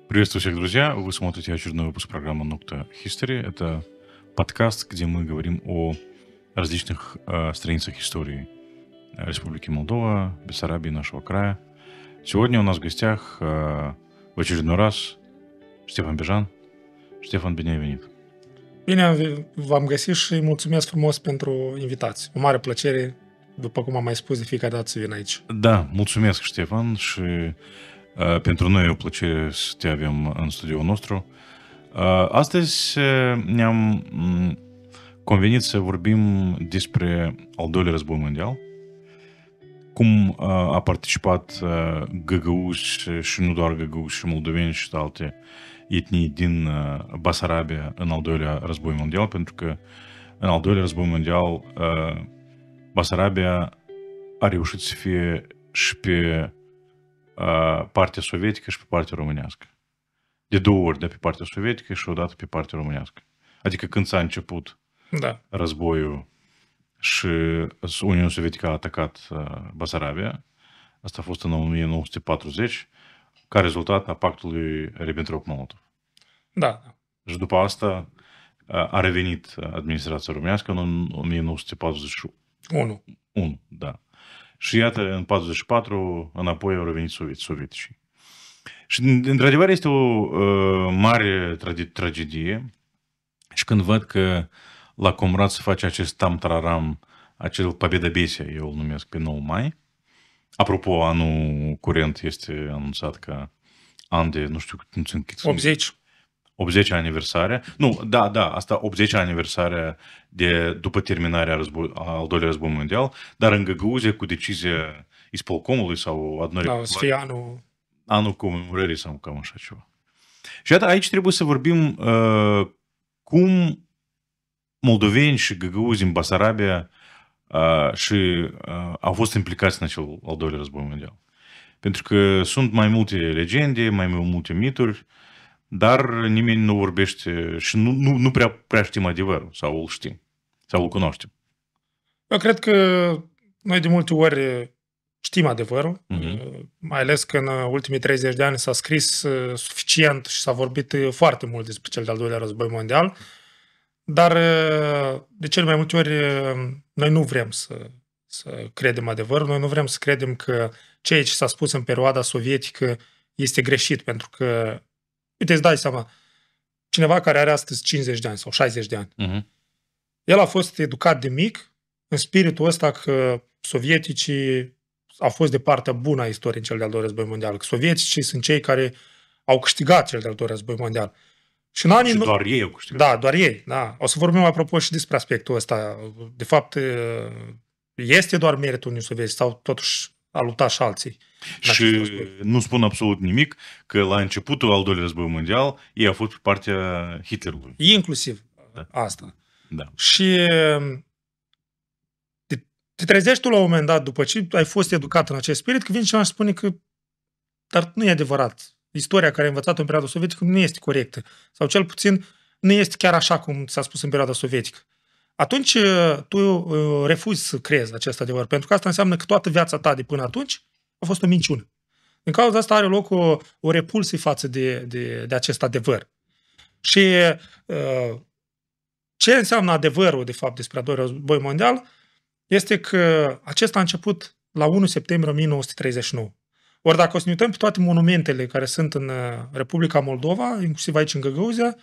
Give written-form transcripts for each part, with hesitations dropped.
Приветствую всех, друзья! Вы смотрите очередной выпуск программы «Нокта History». Это подкаст, где мы говорим о различных страницах истории Республики Молдова, Бессарабии, нашего края. Сегодня у нас в găsteach в очередной раз Ștefan Bejan. Ștefan, bine ai venit! Bine v-am găsit și mulțumesc frumos pentru invitație. O mare plăcere, după cum am mai spus, de fiecare dată să vin aici. Da, mulțumesc, Ștefan, și pentru noi e o plăcere să te avem în studioul nostru. Astăzi ne-am convenit să vorbim despre al doilea război mondial, cum a participat găgăuși și nu doar găgăuși, și moldoveni și alte etnii din Basarabia în al doilea război mondial, pentru că în al doilea război mondial Basarabia a reușit să fie și pe partea sovietică și pe partea românească. De două ori, de pe partea sovietică și odată pe partea românească. Adică când s-a început războiul și Uniunea Sovietică a atacat Basarabia, asta a fost în 1940, ca rezultat a pactului Ribbentrop-Molotov. Da. Și după asta a revenit administrația românească în 1941. Da. Și iată, în 1944, înapoi au revenit sovieticii. Și, într-adevăr, este o mare tragedie. Și când văd că la Comrat se face acest tam-tararam, acel Победобесие, eu îl numesc, pe 9 mai. Apropo, anul curent este anunțat ca an de, nu știu, 80 aniversare. Nu, da, asta 80 aniversare de după terminarea al doilea război mondial, dar în Găgăuzia cu decizia isполкомului sau adunării. Da, să fie anul comemorării sau cam așa ceva. Și iată, aici trebuie să vorbim cum moldoveni și găgăuzi în Basarabia și au fost implicați în acel al doilea război mondial. Pentru că sunt mai multe legende, mai multe mituri, dar nimeni nu vorbește și nu prea știm adevărul, sau îl știm, sau îl cunoaștem. Eu cred că noi de multe ori știm adevărul, mai ales că în ultimii 30 de ani s-a scris suficient și s-a vorbit foarte mult despre cel de-al doilea război mondial, dar de cele mai multe ori noi nu vrem să credem adevărul, noi nu vrem să credem că ceea ce s-a spus în perioada sovietică este greșit, pentru că, uite, îți dai seama, cineva care are astăzi 50 de ani sau 60 de ani, el a fost educat de mic în spiritul ăsta că sovieticii au fost de partea bună a istoriei în cel de-al doilea război mondial, că sovieticii sunt cei care au câștigat cel de-al doilea război mondial. Și doar ei au câștigat. Da, doar ei. Da. O să vorbim apropo și despre aspectul ăsta. De fapt, este doar meritul Uniunii Sovietice sau totuși a luptat și alții. Și nu spun absolut nimic că la începutul al doilea război mondial ei au fost pe partea Hitlerului. Inclusiv asta. Da. Și te trezești tu la un moment dat, după ce ai fost educat în acest spirit, că vine cineva și spune că dar nu e adevărat. Istoria care a învățat-o în perioada sovietică nu este corectă. Sau cel puțin nu este chiar așa cum s-a spus în perioada sovietică. Atunci tu refuzi să crezi acest adevăr, pentru că asta înseamnă că toată viața ta de până atunci a fost o minciună. Din cauza asta are loc o repulsie față de acest adevăr. Și ce înseamnă adevărul, de fapt, despre al doilea război mondial, este că acesta a început la 1 septembrie 1939. Ori dacă o să ne uităm pe toate monumentele care sunt în Republica Moldova, inclusiv aici în Găgăuzia,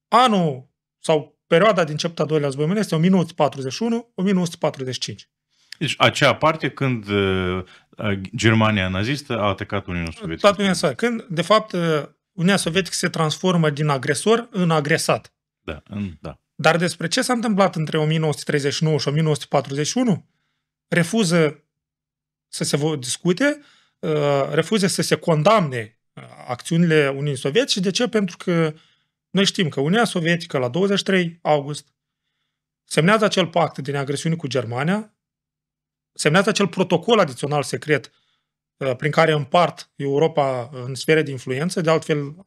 anul sau perioada din începutul al doilea război mondial este 1941-1945. Deci acea parte când Germania nazistă a atacat Uniunea Sovietică. Când, de fapt, Uniunea Sovietică se transformă din agresor în agresat. Da. Dar despre ce s-a întâmplat între 1939 și 1941, refuză să se discute, refuză să se condamne acțiunile Uniunii Sovietice. De ce? Pentru că noi știm că Uniunea Sovietică la 23 august semnează acel pact de neagresiune cu Germania, semnează acel protocol adițional secret prin care împart Europa în sfere de influență. De altfel,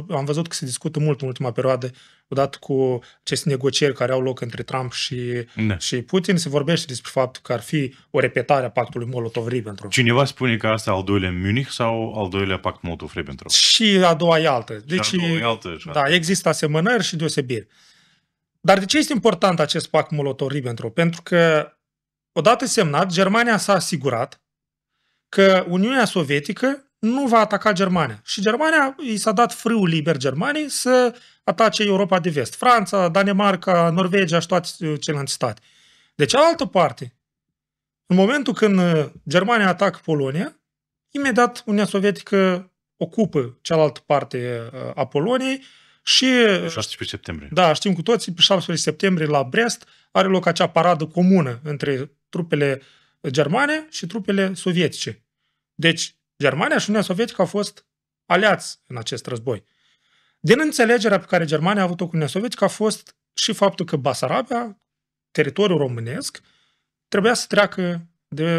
am văzut că se discută mult în ultima perioadă, odată cu aceste negocieri care au loc între Trump și Putin, se vorbește despre faptul că ar fi o repetare a pactului Molotov-Ribbentrop. Cineva spune că asta al doilea Munich sau al doilea pact Molotov-Ribbentrop? Și a doua e altă. Deci, da, există asemănări și deosebiri. Dar de ce este important acest pact Molotov-Ribbentrop? Pentru că, odată semnat, Germania s-a asigurat că Uniunea Sovietică nu va ataca Germania. Și Germania, i s-a dat frâul liber Germaniei să atace Europa de Vest. Franța, Danemarca, Norvegia și toate celelalte state. De cealaltă parte, în momentul când Germania atacă Polonia, imediat Uniunea Sovietică ocupă cealaltă parte a Poloniei și... 17 septembrie. Da, știm cu toții, pe 17 septembrie la Brest are loc acea paradă comună între trupele germane și trupele sovietice. Deci, Germania și Uniunea Sovietică au fost aliați în acest război. Din înțelegerea pe care Germania a avut-o cu Uniunea Sovietică a fost și faptul că Basarabia, teritoriul românesc, trebuia să treacă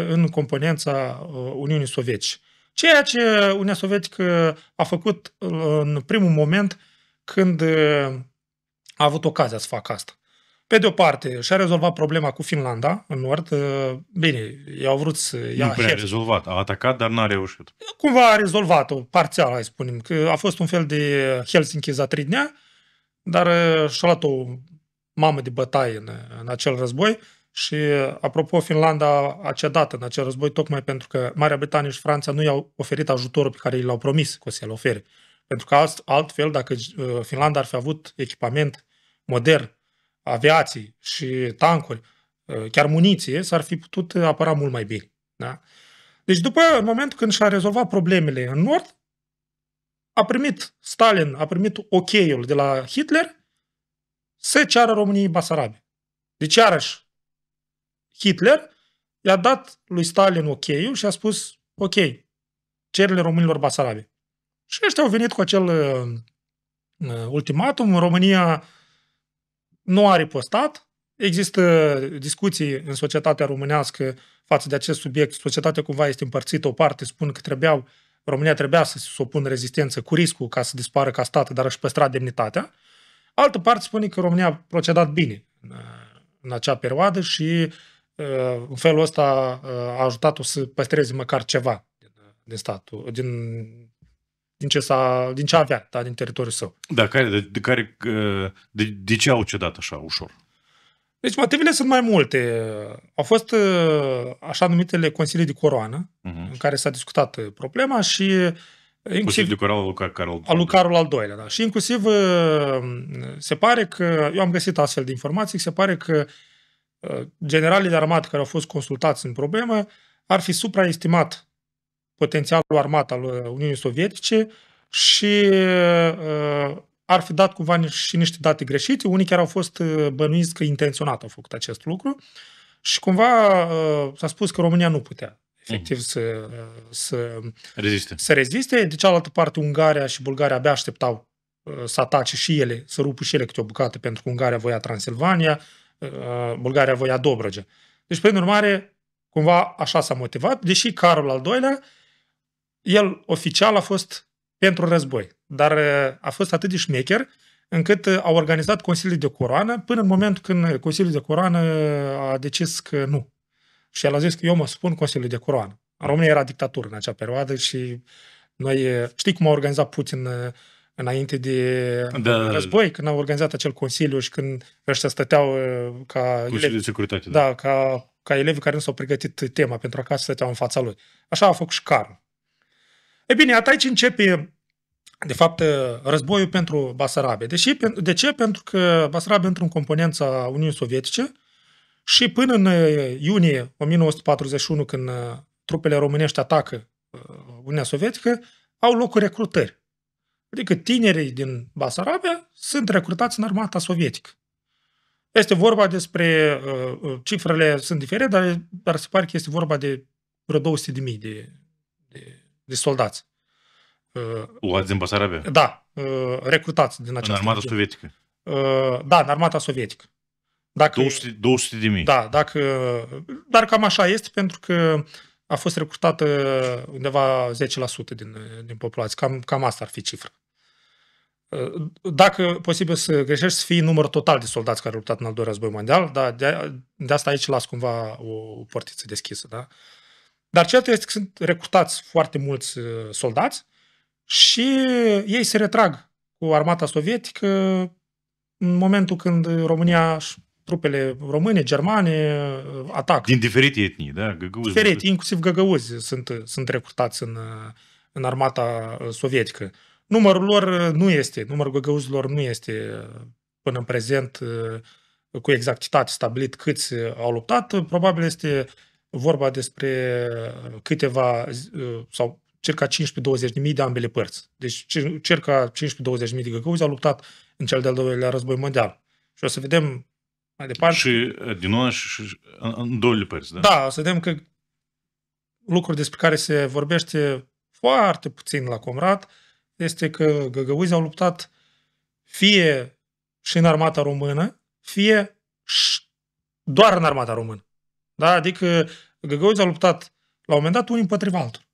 în componența Uniunii Sovietice. Ceea ce Uniunea Sovietică a făcut în primul moment când a avut ocazia să facă asta. Pe de o parte, și-a rezolvat problema cu Finlanda, în nord. Bine, i-au vrut să ia... Nu prea a rezolvat. A atacat, dar n-a reușit. Cumva a rezolvat-o, parțial, hai să spunem. Că a fost un fel de Helsinki-Zatridnea, dar și-a luat o mamă de bătaie în acel război. Și, apropo, Finlanda a cedat în acel război tocmai pentru că Marea Britanie și Franța nu i-au oferit ajutorul pe care i l-au promis că o să-l ofere. Pentru că altfel, dacă Finlanda ar fi avut echipament modern, aviații și tancuri, chiar muniție, s-ar fi putut apăra mult mai bine. Da? Deci în momentul când și-a rezolvat problemele în nord, Stalin a primit ok-ul de la Hitler să ceară României Basarabia. Deci iarăși Hitler i-a dat lui Stalin ok-ul și a spus ok, cererile românilor Basarabia. Și ăștia au venit cu acel ultimatum. România nu a ripostat. Există discuții în societatea românească față de acest subiect. Societatea cumva este împărțită. O parte spune că România trebuia să se opună rezistență cu riscul ca să dispară ca stat, dar își păstra demnitatea. Altă parte spune că România a procedat bine în acea perioadă și în felul ăsta a ajutat-o să păstreze măcar ceva din statul, din ce avea, da, din teritoriul său. Da, de ce au cedat așa ușor? Deci motivele sunt mai multe. Au fost așa numitele consilii de coroană, în care s-a discutat problema și inclusiv de coroană al lui Carol al II-lea. Da. Și inclusiv se pare că, eu am găsit astfel de informații, se pare că generalii de armată care au fost consultați în problemă ar fi supraestimat potențialul armat al Uniunii Sovietice și ar fi dat cumva și niște date greșite. Unii chiar au fost bănuiți că intenționat au făcut acest lucru și cumva s-a spus că România nu putea efectiv să reziste. De cealaltă parte, Ungaria și Bulgaria abia așteptau să atace și ele, să rupă și ele câte o bucată, pentru că Ungaria voia Transilvania, Bulgaria voia Dobrogea. Deci, prin urmare, cumva așa s-a motivat, deși Carol al II-lea, el oficial a fost pentru război, dar a fost atât de șmecher încât a organizat Consiliul de Coroană până în momentul când Consiliul de Coroană a decis că nu. Și el a zis că eu mă supun Consiliul de Coroană. În România era dictatură în acea perioadă și noi, știi cum a organizat Putin înainte de război, când a organizat acel consiliu și când ăștia stăteau ca elevi, de securitate, da, ca elevi care nu s-au pregătit tema pentru acasă, stăteau în fața lui. Așa a făcut și Carol. E bine, aici începe, de fapt, războiul pentru Basarabia. De ce? Pentru că Basarabia intră în componența Uniunii Sovietice și până în iunie 1941, când trupele românești atacă Uniunea Sovietică, au loc recrutări. Adică tinerii din Basarabia sunt recrutați în armata sovietică. Este vorba despre, cifrele sunt diferite, dar se pare că este vorba de vreo 200.000 de soldați. Luați din Basarabia? Da, recrutați din această în armata sovietică? Da, în armata sovietică. 200.000? Da, dar cam așa este, pentru că a fost recrutată undeva 10% din populație. Cam asta ar fi cifra. Dacă posibil să greșești, să fie număr total de soldați care au luptat în al doilea război mondial, dar de asta aici las cumva o portiță deschisă. Da? Dar cert este că sunt recrutați foarte mulți soldați și ei se retrag cu armata sovietică în momentul când România, trupele române, germane, atacă. Din diferite etnii, da? Găgăuzi. Diferite, inclusiv găgăuzi sunt recrutați în armata sovietică. Numărul găgăuzilor nu este până în prezent cu exactitate stabilit câți au luptat. Probabil este vorba despre câteva sau circa 15-20.000 de ambele părți. Deci circa 15-20.000 de găgăuzi au luptat în cel de-al doilea război mondial. Și o să vedem mai departe. Și din nou și în două părți, da? Da, o să vedem că lucruri despre care se vorbește foarte puțin la Comrat este că găgăuzii au luptat fie și în armata română, fie doar în armata română. Da? Adică găgăuzii au luptat la un moment dat unii împotriva altor.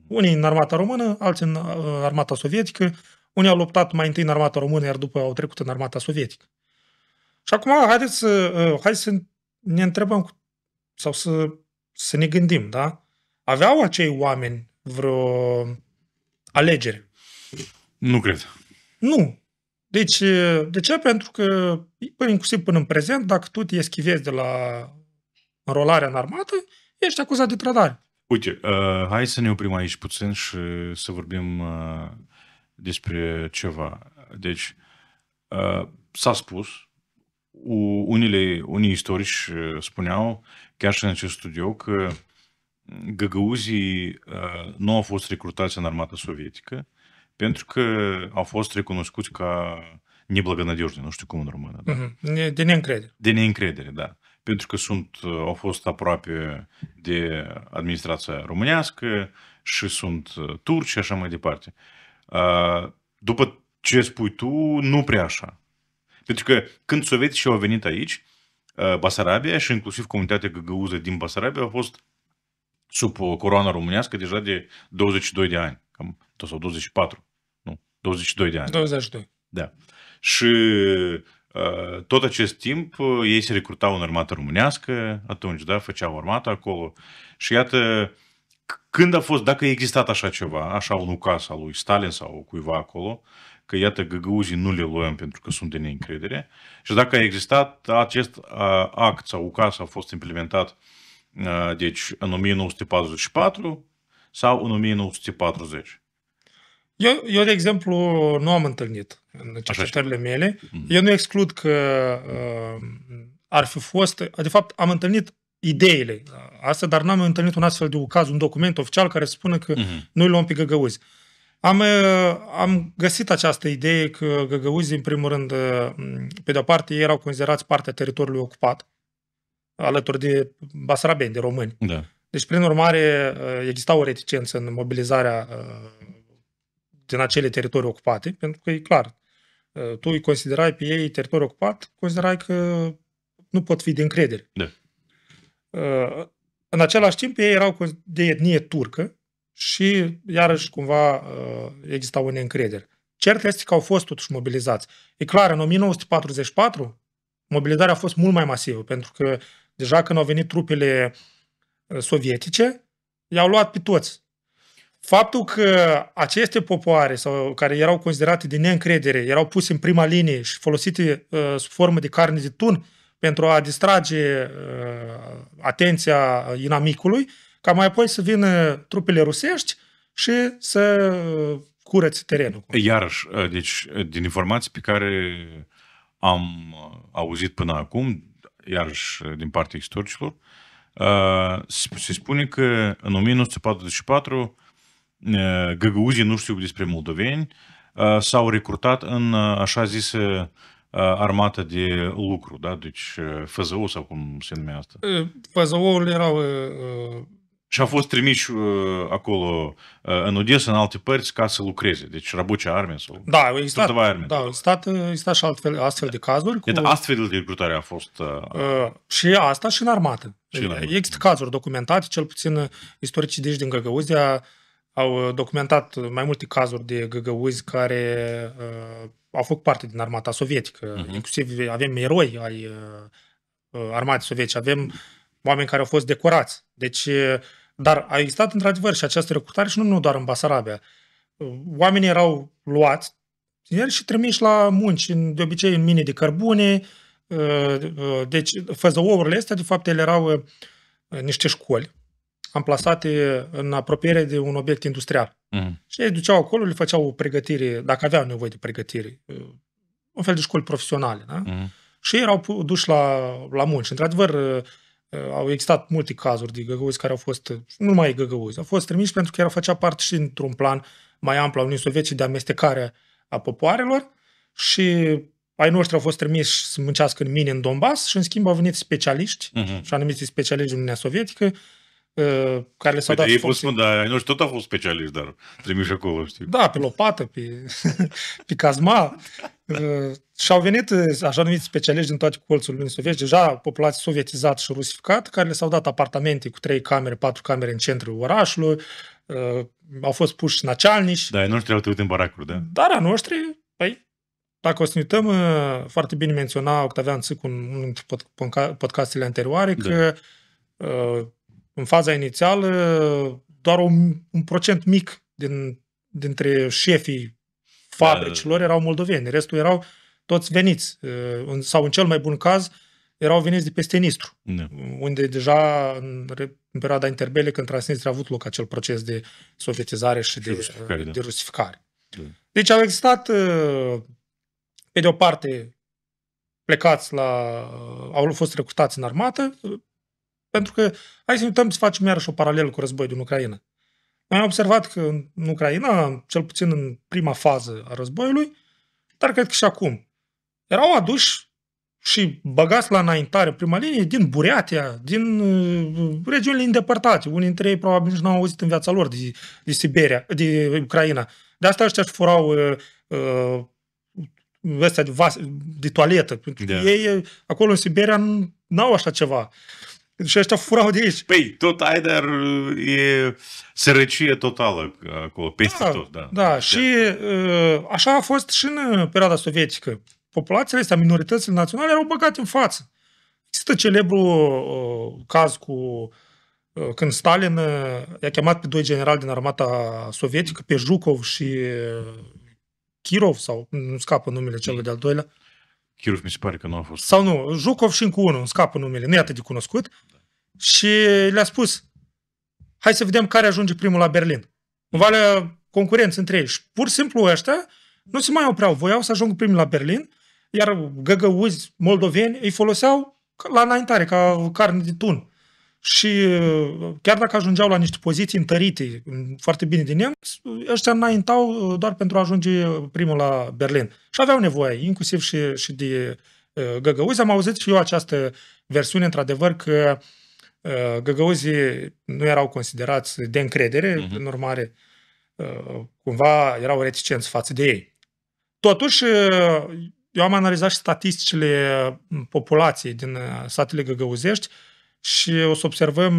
Unii în armata română, alții în armata sovietică, unii au luptat mai întâi în armata română, iar după au trecut în armata sovietică. Și acum haideți să ne întrebăm sau să ne gândim, da? Aveau acei oameni vreo alegere? Nu cred. Nu. Deci, de ce? Pentru că, inclusiv până în prezent, dacă tu te eschivezi de la înrolarea în armată, ești acuzat de trădare. Uite, hai să ne oprim aici puțin și să vorbim despre ceva. Deci, s-a spus, unii istorici spuneau, chiar și în acest studio, că găgăuzii nu au fost recrutați în armata sovietică pentru că au fost recunoscuți ca neblăgănădioși, nu știu cum în română. Da? De neîncredere. De neîncredere, da. Pentru că au fost aproape de administrația românească și sunt turci și așa mai departe. După ce spui tu, nu prea așa. Pentru că când sovieticii au venit aici, Basarabia și inclusiv comunitatea găgăuză din Basarabia au fost sub coroana românească deja de 22 de ani. Cam, sau 24. Nu, 22 de ani. 22. Da. Și tot acest timp ei se recrutau în armata românească, atunci, da, făceau armata acolo. Și iată, când a fost, dacă a existat așa ceva, așa un ucaz al lui Stalin sau cuiva acolo, că iată găgăuzii nu le luăm pentru că sunt de neîncredere, și dacă a existat acest act sau ucaz a fost implementat deci în 1944 sau în 1940. Eu, de exemplu, nu am întâlnit în cercetările mele. Eu nu exclud că ar fi fost... De fapt, am întâlnit ideile astea, dar n-am întâlnit un astfel de ucaz, un document oficial care spune că noi luăm pe găgăuzi. Am găsit această idee că găgăuzii, în primul rând, pe de-o parte, ei erau considerați partea teritoriului ocupat, alături de basarabeni, de români. Da. Deci, prin urmare, exista o reticență în mobilizarea din acele teritorii ocupate, pentru că e clar, tu îi considerai pe ei teritoriu ocupat, considerai că nu pot fi de încredere. Da. În același timp, ei erau de etnie turcă și, iarăși, cumva, exista o neîncredere. Cert este că au fost totuși mobilizați. E clar, în 1944, mobilizarea a fost mult mai masivă, pentru că deja când au venit trupele sovietice, i-au luat pe toți. Faptul că aceste popoare, sau care erau considerate de neîncredere, erau puse în prima linie și folosite sub formă de carne de tun pentru a distrage atenția inamicului, ca mai apoi să vină trupele rusești și să curățe terenul. Iarăși, deci, din informații pe care am auzit până acum, iarăși din partea istoricilor, se spune că în 1944 găgăuzii, nu știu despre moldoveni, s-au recrutat în așa zisă armată de lucru, da? Deci FZO sau cum se numea asta? FZO-urile erau... Și au fost trimiși acolo în Odessa, în alte părți, ca să lucreze. Deci Răbucea Armie sau... Da, exista și astfel de cazuri. Astfel de recrutare a fost... Și asta și în armată. Există cazuri documentate, cel puțin istoricii din Găgăuzia au documentat mai multe cazuri de găgăuzi care au făcut parte din armata sovietică. Inclusiv avem eroi ai armatei sovietice, avem oameni care au fost decorați. Deci, dar a existat într-adevăr și această recrutare și nu doar în Basarabia. Oamenii erau luați și trimiși la munci, de obicei în mine de cărbune. Deci, făzăourile astea, de fapt, ele erau niște școli amplasate în apropiere de un obiect industrial. Și ei duceau acolo, le făceau o pregătire, dacă aveau nevoie de pregătire, un fel de școli profesionale. Da? Și ei erau duși la munci. Într-adevăr, au existat multe cazuri de găgăuzi care au fost, nu numai găgăuzi, au fost trimiși pentru că făcea parte și într-un plan mai amplu a Uniunii Sovietice de amestecare a popoarelor și ai noștri au fost trimiși să muncească în mine în Donbass și în schimb au venit specialiști, și anumiți specialiști din Uniunea Sovietică, care le s-au dat ei pot spune, dar ai noștri tot au fost specialiști, dar trimiși acolo, știi? Da, pe lopată, pe cazma. Și au venit așa numiți specialiști din toate colțurile Uniunii Sovietice, deja populație sovietizată și rusificată, care le s-au dat apartamente cu 3 camere, 4 camere în centrul orașului, au fost puși nacealnici. Da, ai noștri au trăit în baracuri, da? Dar a noștri, păi, dacă o să ne uităm, foarte bine menționa Octavian Țicu în unul dintre podcastele anterioare, că în faza inițială doar un procent mic dintre șefii fabricilor erau moldoveni. Restul erau toți veniți. Sau în cel mai bun caz, erau veniți de peste Nistru. Unde deja în perioada interbelică în Transnistria a avut loc acel proces de sovietizare și de rusificare. Deci au existat, pe de o parte, plecați au fost recrutați în armată, pentru că, hai să ne uităm să facem iarăși o paralelă cu războiul din Ucraina. Noi am observat că în Ucraina, cel puțin în prima fază a războiului, dar cred că și acum, erau aduși și băgați la înaintare prima linie din Bureatia, din regiunile îndepărtate. Unii dintre ei probabil nici n-au auzit în viața lor de Siberia, de Ucraina. De asta ăștia își furau ăstea de toaletă. Pentru că ei acolo în Siberia n-au așa ceva. Și ăștia furau de aici. Păi, tot ai, dar e sărăcie totală acolo, peste tot. Da, și așa a fost și în perioada sovietică. Populațiile astea, minoritățile naționale erau băgate în față. Există celebru caz când Stalin i-a chemat pe 2 generali din armata sovietică, pe Zhukov și Kirov, sau nu scapă numele celui de-al doilea. Kirov mi se pare că nu a fost. Sau nu, Zhukov și încă unul, îmi scapă numele, nu e atât de cunoscut. Și le-a spus, hai să vedem care ajunge primul la Berlin. În valea concurență între ei. Și pur și simplu ăștia nu se mai opreau, voiau să ajungă primul la Berlin, iar găgăuzi moldoveni îi foloseau la înaintare, ca carne de tun. Și chiar dacă ajungeau la niște poziții întărite, foarte bine din nemți, ăștia înaintau doar pentru a ajunge primul la Berlin. Și aveau nevoie, inclusiv și de găgăuzi. Am auzit și eu această versiune, într-adevăr, că găgăuzii nu erau considerați de încredere, în urmare, cumva erau reticenți față de ei. Totuși, eu am analizat și statisticile populației din satele găgăuzești și o să observăm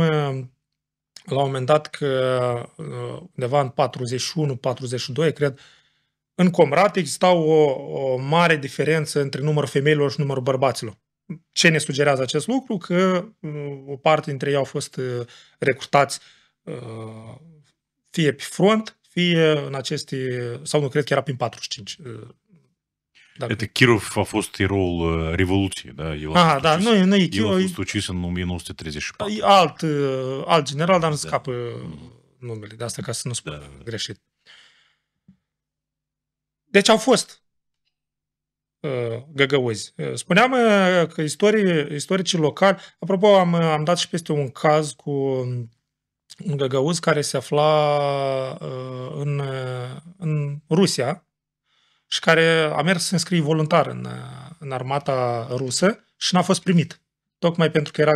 la un moment dat că undeva în 41-42, cred, în Comrat exista o mare diferență între numărul femeilor și numărul bărbaților. Ce ne sugerează acest lucru? Că o parte dintre ei au fost recrutați fie pe front, fie în aceste, sau nu, cred că era prin 45. Kirov a fost eroul Revoluției, da? Nu e el a fost ucis în 1934. E alt general, dar nu scapă numele, de asta ca să nu spun greșit. Deci au fost găgăuzi. Spuneam că istoricii locali, apropo, am dat și peste un caz cu un găgăuz care se afla în Rusia și care a mers să se înscrie voluntar în armata rusă și n-a fost primit. Tocmai pentru că era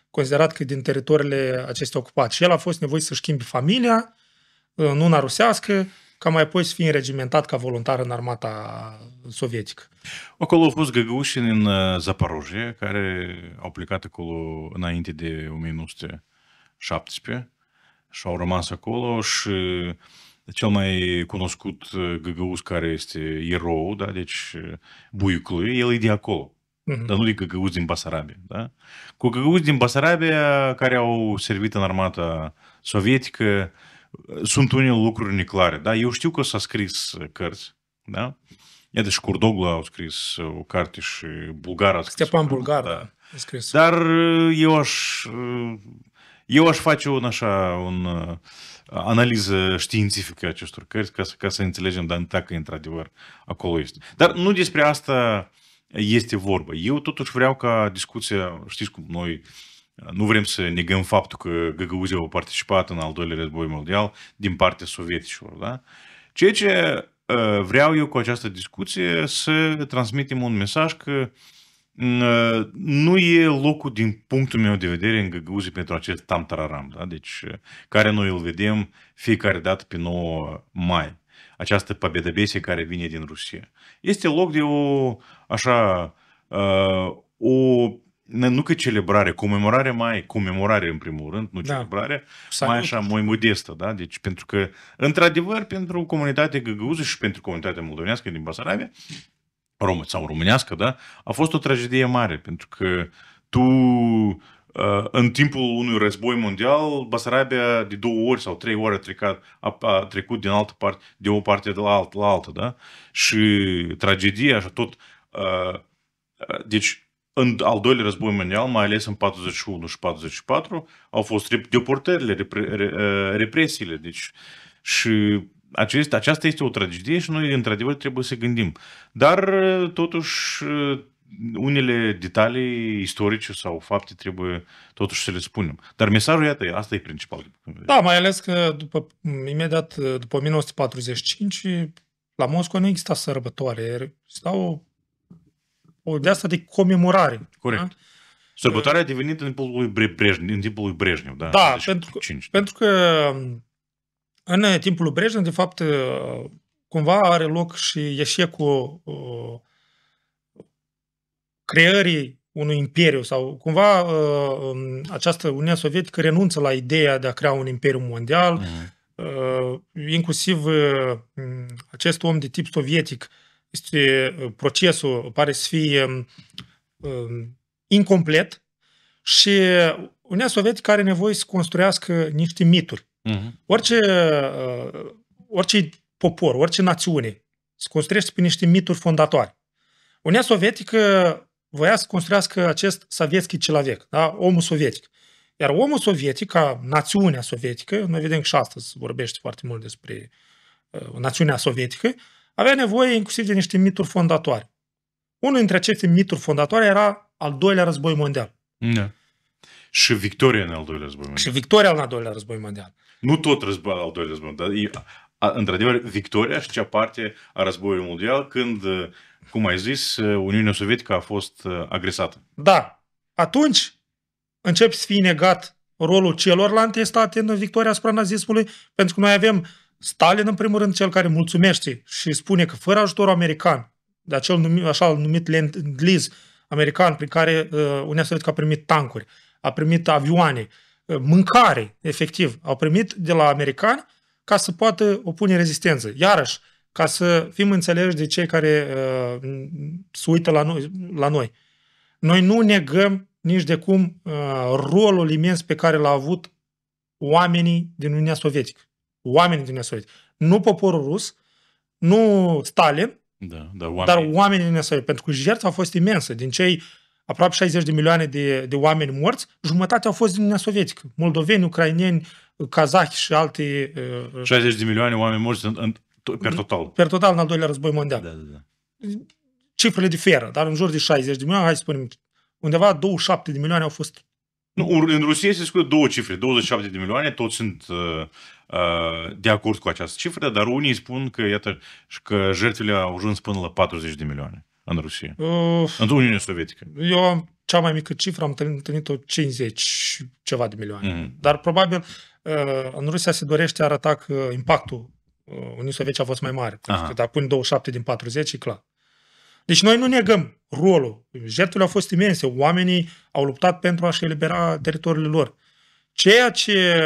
considerat că din teritoriile acestea ocupate. Și el a fost nevoit să-și schimbe familia în una rusească, ca mai apoi să fie înregimentat ca voluntar în armata sovietică. Acolo au fost găgăuși în Zaporojie, care au plecat acolo înainte de 1917 și au rămas acolo și cel mai cunoscut găgăuz care este erou, da? Deci Buicului, el e de acolo. Dar nu de găgăuzi din Basarabia. Da? Cu găgăuzi din Basarabia care au servit în armata sovietică sunt unele lucruri neclare. Da? Eu știu că s-a scris cărți. Da? Iată și Curdoglu au scris o carte și Bulgar a scris. Stepan Bulgar da. a scris. Dar eu aș face o analiză științifică a acestor cărți ca să înțelegem dacă într-adevăr acolo este. Dar nu despre asta este vorba. Eu totuși vreau ca discuția, știți cum noi nu vrem să negăm faptul că găgăuzii au participat în al doilea război mondial din partea sovieticilor. Da? Ceea ce vreau eu cu această discuție să transmitem un mesaj că nu e locul din punctul meu de vedere în găgăuzii pentru acest tam-tararam, da? Deci, care noi îl vedem fiecare dată pe 9 mai. Această победобесие care vine din Rusia. Este loc de nu că celebrare, comemorare în primul rând, nu celebrare, mai așa, mai modestă, da? Deci, pentru că, într-adevăr, pentru comunitatea găgăuză și pentru comunitatea moldovenească din Basarabia, sau românească, da? A fost o tragedie mare, pentru că în timpul unui război mondial, Basarabia de 2 ori sau 3 ori a trecut din altă parte, de o parte de la altă, da? Și tragedia și tot. Deci, în al doilea război mondial, mai ales în 41 și 44, au fost deportările, represiile. Deci, și aceasta este o tragedie și noi, într-adevăr, trebuie să gândim. Dar, totuși, unele detalii istorice sau fapte trebuie totuși să le spunem. Dar mesajul, iată, asta e principal. Da, mai ales că imediat după 1945, la Moscova nu exista sărbătoare. Exista o de asta de comemorare. Corect. Da? Sărbătoarea a devenit în timpul lui Brejnev. Da, da, pentru că în timpul lui Brejnev, de fapt, cumva are loc și eșecul creării unui imperiu sau cumva această Uniune Sovietică renunță la ideea de a crea un imperiu mondial, inclusiv acest om de tip sovietic, procesul pare să fie incomplet și Uniunea Sovietică are nevoie să construiască niște mituri. Orice popor, orice națiune se construiește pe niște mituri fondatoare. Uniunea Sovietică voia să construiască acest Sovietski Человек, da? Omul sovietic. Iar omul sovietic, ca națiunea sovietică, noi vedem că și astăzi se vorbește foarte mult despre națiunea sovietică, avea nevoie inclusiv de niște mituri fondatoare. Unul dintre aceste mituri fondatoare era al doilea război mondial. Da. Și victoria în al doilea război mondial. Și victoria în al doilea război mondial. Nu tot războiul al doilea război mondial, dar într-adevăr victoria și cea parte a războiului mondial când, cum ai zis, Uniunea Sovietică a fost agresată. Da. Atunci începe să fie negat rolul celorlalte state în victoria asupra nazismului, pentru că noi avem Stalin, în primul rând, cel care mulțumește și spune că fără ajutorul american, de acel așa numit Lend-Lease american, prin care Uniunea Sovietică a primit tancuri, a primit avioane, mâncare, efectiv, au primit de la americani ca să poată opune rezistență. Iarăși, ca să fim înțeleși de cei care se uită la noi. Noi nu negăm nici de cum rolul imens pe care l-au avut oamenii din Uniunea Sovietică. Oamenii din Uniunea Sovietică. Nu poporul rus, nu Stalin, dar oamenii din Uniunea Sovietică. Pentru că jertfa a fost imensă. Din cei aproape 60 de milioane de oameni morți, jumătate au fost din Uniunea Sovietică. Moldoveni, ucraineni, kazahi și alte... 60 de milioane oameni morți per total. Per total în al doilea război mondial. Da. Cifrele diferă, dar în jur de 60 de milioane, hai să spunem, undeva 27 de milioane au fost... Nu, în Rusia se discută două cifre, 27 de milioane, toți sunt de acord cu această cifră, dar unii spun că, iată, că jertfele au ajuns până la 40 de milioane în Rusia, în Uniunea Sovietică. Eu am cea mai mică cifră, am întâlnit-o 50 ceva de milioane. Dar probabil în Rusia se dorește a arăta că impactul Uniunii Sovietice a fost mai mare. Pentru că dacă pun 27 din 40, e clar. Deci noi nu negăm rolul. Jertfele au fost imense. Oamenii au luptat pentru a-și elibera teritoriile lor. Ceea ce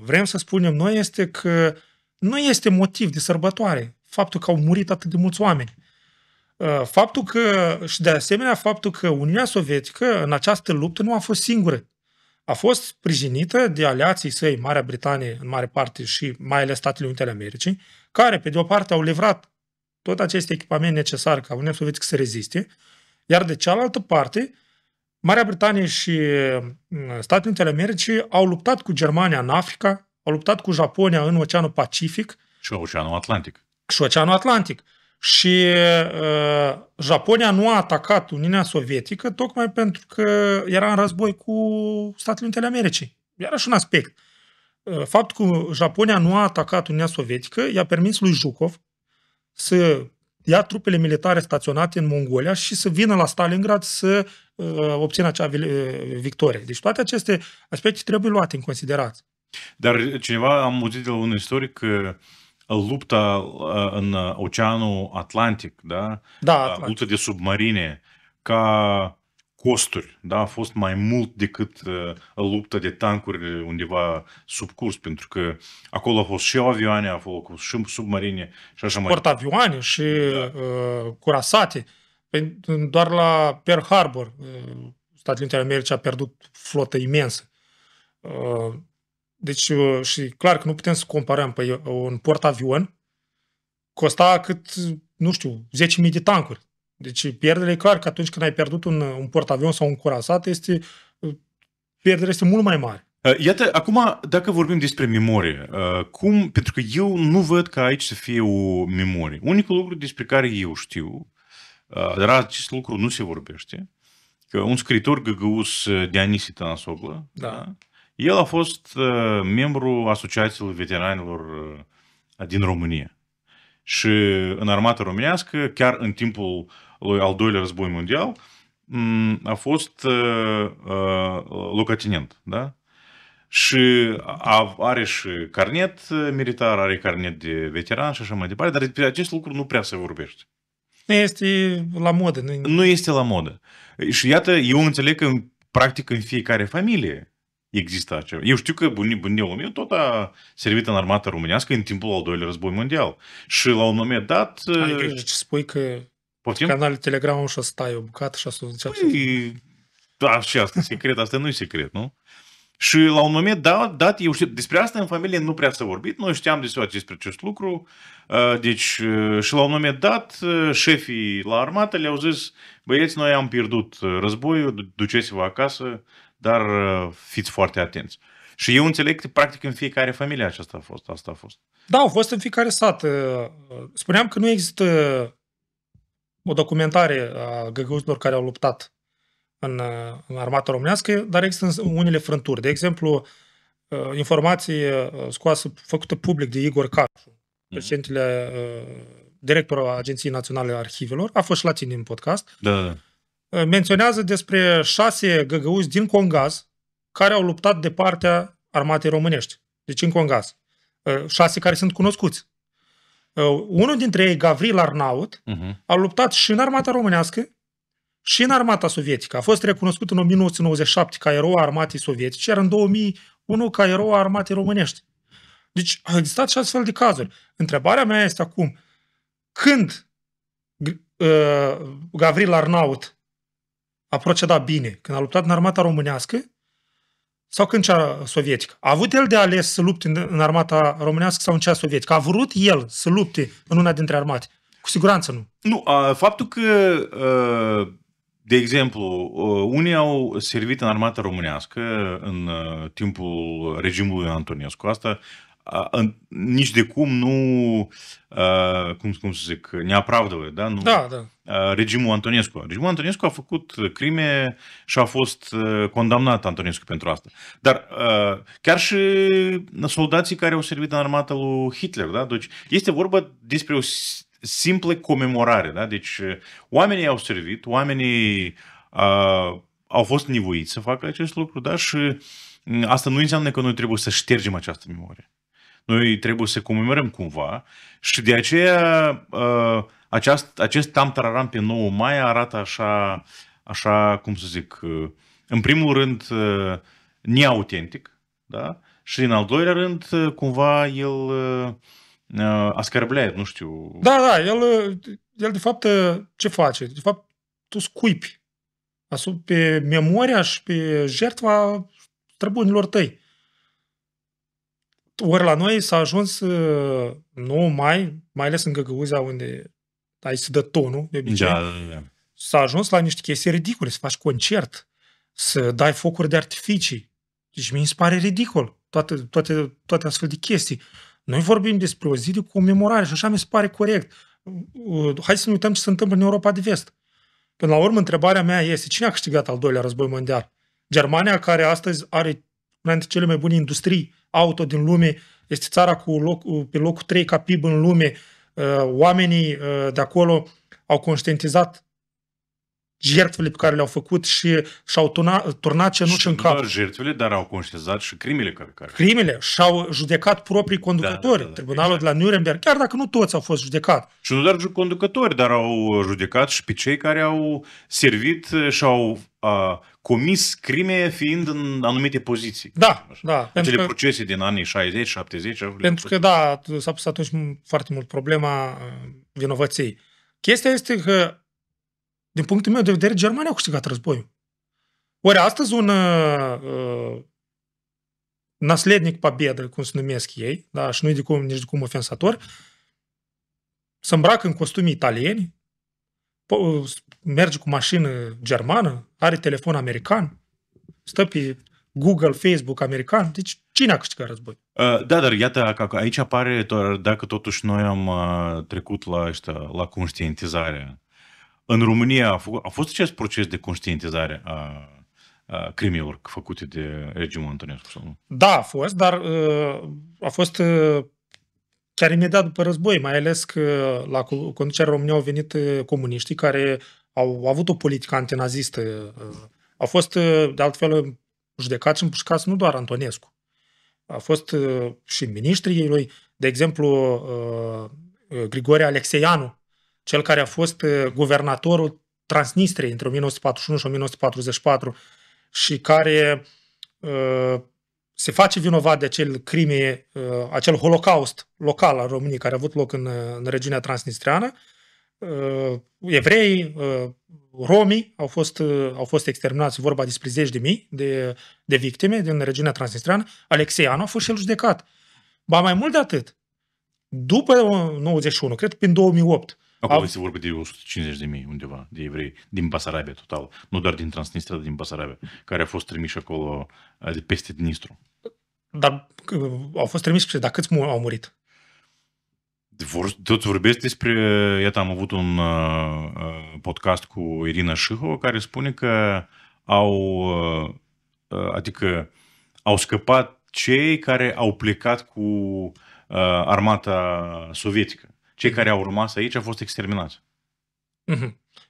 vrem să spunem noi este că nu este motiv de sărbătoare faptul că au murit atât de mulți oameni. Faptul că, și de asemenea, faptul că Uniunea Sovietică în această luptă nu a fost singură. A fost sprijinită de aliații săi, Marea Britanie în mare parte și mai ales Statele Unite ale Americii, care, pe de o parte, au livrat tot acest echipament necesar ca Uniunea Sovietică să reziste, iar de cealaltă parte, Marea Britanie și Statele Unite ale Americii au luptat cu Germania în Africa, au luptat cu Japonia în Oceanul Pacific și Oceanul Atlantic. Și Oceanul Atlantic. Și Japonia nu a atacat Uniunea Sovietică tocmai pentru că era în război cu Statele Unite ale Americii. Iarăși un aspect. Faptul că Japonia nu a atacat Uniunea Sovietică i-a permis lui Zhukov să ia trupele militare staționate în Mongolia și să vină la Stalingrad să obțină acea victorie. Deci toate aceste aspecte trebuie luate în considerație. Dar cineva, am auzit de la un istoric că lupta în Oceanul Atlantic, da? Da, Atlantic. Lupta de submarine, ca costuri, da? A fost mai mult decât lupta de tancuri undeva sub curs, pentru că acolo au fost și avioane, acolo au fost și submarine și așa mai departe. Portavioane și curasate. Doar la Pearl Harbor, Statele Unite ale Americii a pierdut flotă imensă. Deci, și clar că nu putem să comparăm. Păi un portavion costa cât, nu știu, 10.000 de tancuri. Deci pierderea e clar că atunci când ai pierdut un portavion sau un curasat, pierderea este mult mai mare. Iată, acum, dacă vorbim despre memorie, pentru că eu nu văd că aici să fie o memorie. Unicul lucru despre care eu știu, dar acest lucru nu se vorbește, că un scriitor găgăus, Dionisie Tănăsoglă, da. El a fost membru Asociației Veteranilor din România. Și în armata românească, chiar în timpul lui al doilea război mondial, a fost locotenent, da? Și are și carnet militar, are carnet de veteran și așa mai departe, dar despre acest lucru nu prea se vorbește. Nu este la modă. Nu este la modă. Și iată, eu înțeleg că practic în fiecare familie există acela. Eu știu că bunelul meu tot a servit în armata românească în timpul al doilea război mondial. Și la un moment dat... Ai grijă ce spui că canalul Telegram și-o stai o bucată și o zicea... Da, și asta e secret, asta nu e secret, nu? Și la un moment dat, eu știu, despre asta în familie nu prea s-a vorbit, noi știam despre acest lucru, deci și la un moment dat șefii la armată le-au zis, băieți, noi am pierdut războiul, duceți-vă acasă, dar fiți foarte atenți. Și eu înțeleg că practic în fiecare familie asta a fost. Da, au fost în fiecare sat. Spuneam că nu există o documentare a găgăuzilor care au luptat în armata românească, dar există unele frânturi. De exemplu, informație scoasă, făcută public de Igor Cașu, președintele, directorul Agenției Naționale a Arhivelor, a fost și la tine în podcast. Da. Menționează despre 6 găgăuzi din Congaz care au luptat de partea armatei românești. Deci în Congaz. 6 care sunt cunoscuți. Unul dintre ei, Gavril Arnaut, a luptat și în armata românească și în armata sovietică. A fost recunoscut în 1997 ca erou a armatei sovietice, iar în 2001 ca erou a armatei românești. Deci au existat și astfel de cazuri. Întrebarea mea este acum, când Gavril Arnaut a procedat bine? Când a luptat în armata românească sau când cea sovietică? A avut el de ales să lupte în armata românească sau în cea sovietică? A vrut el să lupte în una dintre armate? Cu siguranță nu. Nu, faptul că, de exemplu, unii au servit în armata românească în timpul regimului Antonescu, asta nici de cum nu, cum să zic, ne apravdă, da? Nu, da. Regimul Antonescu. Regimul Antonescu a făcut crime și a fost condamnat Antonescu pentru asta. Dar chiar și soldații care au servit în armata lui Hitler, da? Deci este vorba despre o simplă comemorare, da? Deci oamenii au servit, oamenii au fost nevoiți să facă acest lucru, da? Și asta nu înseamnă că noi trebuie să ștergem această memorie. Noi trebuie să comemorăm cumva și de aceea acest tam-tararam pe 9 mai arată așa, cum să zic, în primul rând neautentic, da? Și în al doilea rând, cumva, el ascărblează, nu știu... Da, el de fapt ce face? De fapt, tu scuipi pe memoria și pe jertva străbunilor tăi. Ori la noi s-a ajuns, nu mai ales în Găgăuzea, unde ai să dă tonul, de obicei, s-a ajuns la niște chestii ridicole, să faci concert, să dai focuri de artificii. Deci mi se pare ridicol toate astfel de chestii. Noi vorbim despre o zi de comemorare și așa mi se pare corect. Hai să nu uităm ce se întâmplă în Europa de Vest. Până la urmă, întrebarea mea este, cine a câștigat al doilea război mondial? Germania, care astăzi are una dintre cele mai bune industrii auto din lume, este țara pe locul 3 ca PIB în lume. Oamenii de acolo au conștientizat jertfele pe care le-au făcut și și-au turnat cenușă în cap. Nu doar jertfele, dar au conștientizat și crimele care... Crimele. Și-au judecat proprii conducători. Tribunalul de la Nuremberg, chiar dacă nu toți au fost judecați. Și nu doar conducători, dar au judecat și pe cei care au servit și au comis crime fiind în anumite poziții. Da. Acele procese din anii 60-70. Pentru că, da, s-a pus atunci foarte mult problema vinovăției. Chestia este că, din punctul meu de vedere, Germania a câștigat războiul. Ori astăzi un naslednic победы, cum se numesc ei, da, și nu nici de cum ofensator, se îmbracă în costumi italieni, merge cu mașină germană, are telefon american, stă pe Google, Facebook american. Deci cine a câștigat război? Da, dar iată că aici apare, dacă totuși noi am trecut la conștientizare. În România a fost acest proces de conștientizare a crimelor făcute de regimul Antonescu? Sau nu? Da, a fost, dar a fost chiar imediat după război, mai ales că la conducerea României au venit comuniștii care au avut o politică antinazistă. Au fost, de altfel, judecați și împușcați nu doar Antonescu. A fost și miniștrii lui, de exemplu, Grigore Alexeianu, cel care a fost guvernatorul Transnistriei între 1941 și 1944 și care se face vinovat de acel crime, acel holocaust local al României care a avut loc în regiunea transnistreană. Evrei, romii au fost exterminați, vorba despre 10.000 de victime din regiunea transnistreană. Alexeianu a fost și el judecat. Ba mai mult de atât, după 91, cred că prin 2008, acolo se vorbe de 150.000 undeva de evrei din Basarabia total, nu doar din Transnistria, dar din Basarabia, care au fost trimiși acolo de peste Dnistru. Dar au fost trimiși, dar câți au murit? Toți vorbesc despre, iată, am avut un podcast cu Irina Șihova care spune că au scăpat cei care au plecat cu armata sovietică. Cei care au rămas aici au fost exterminați.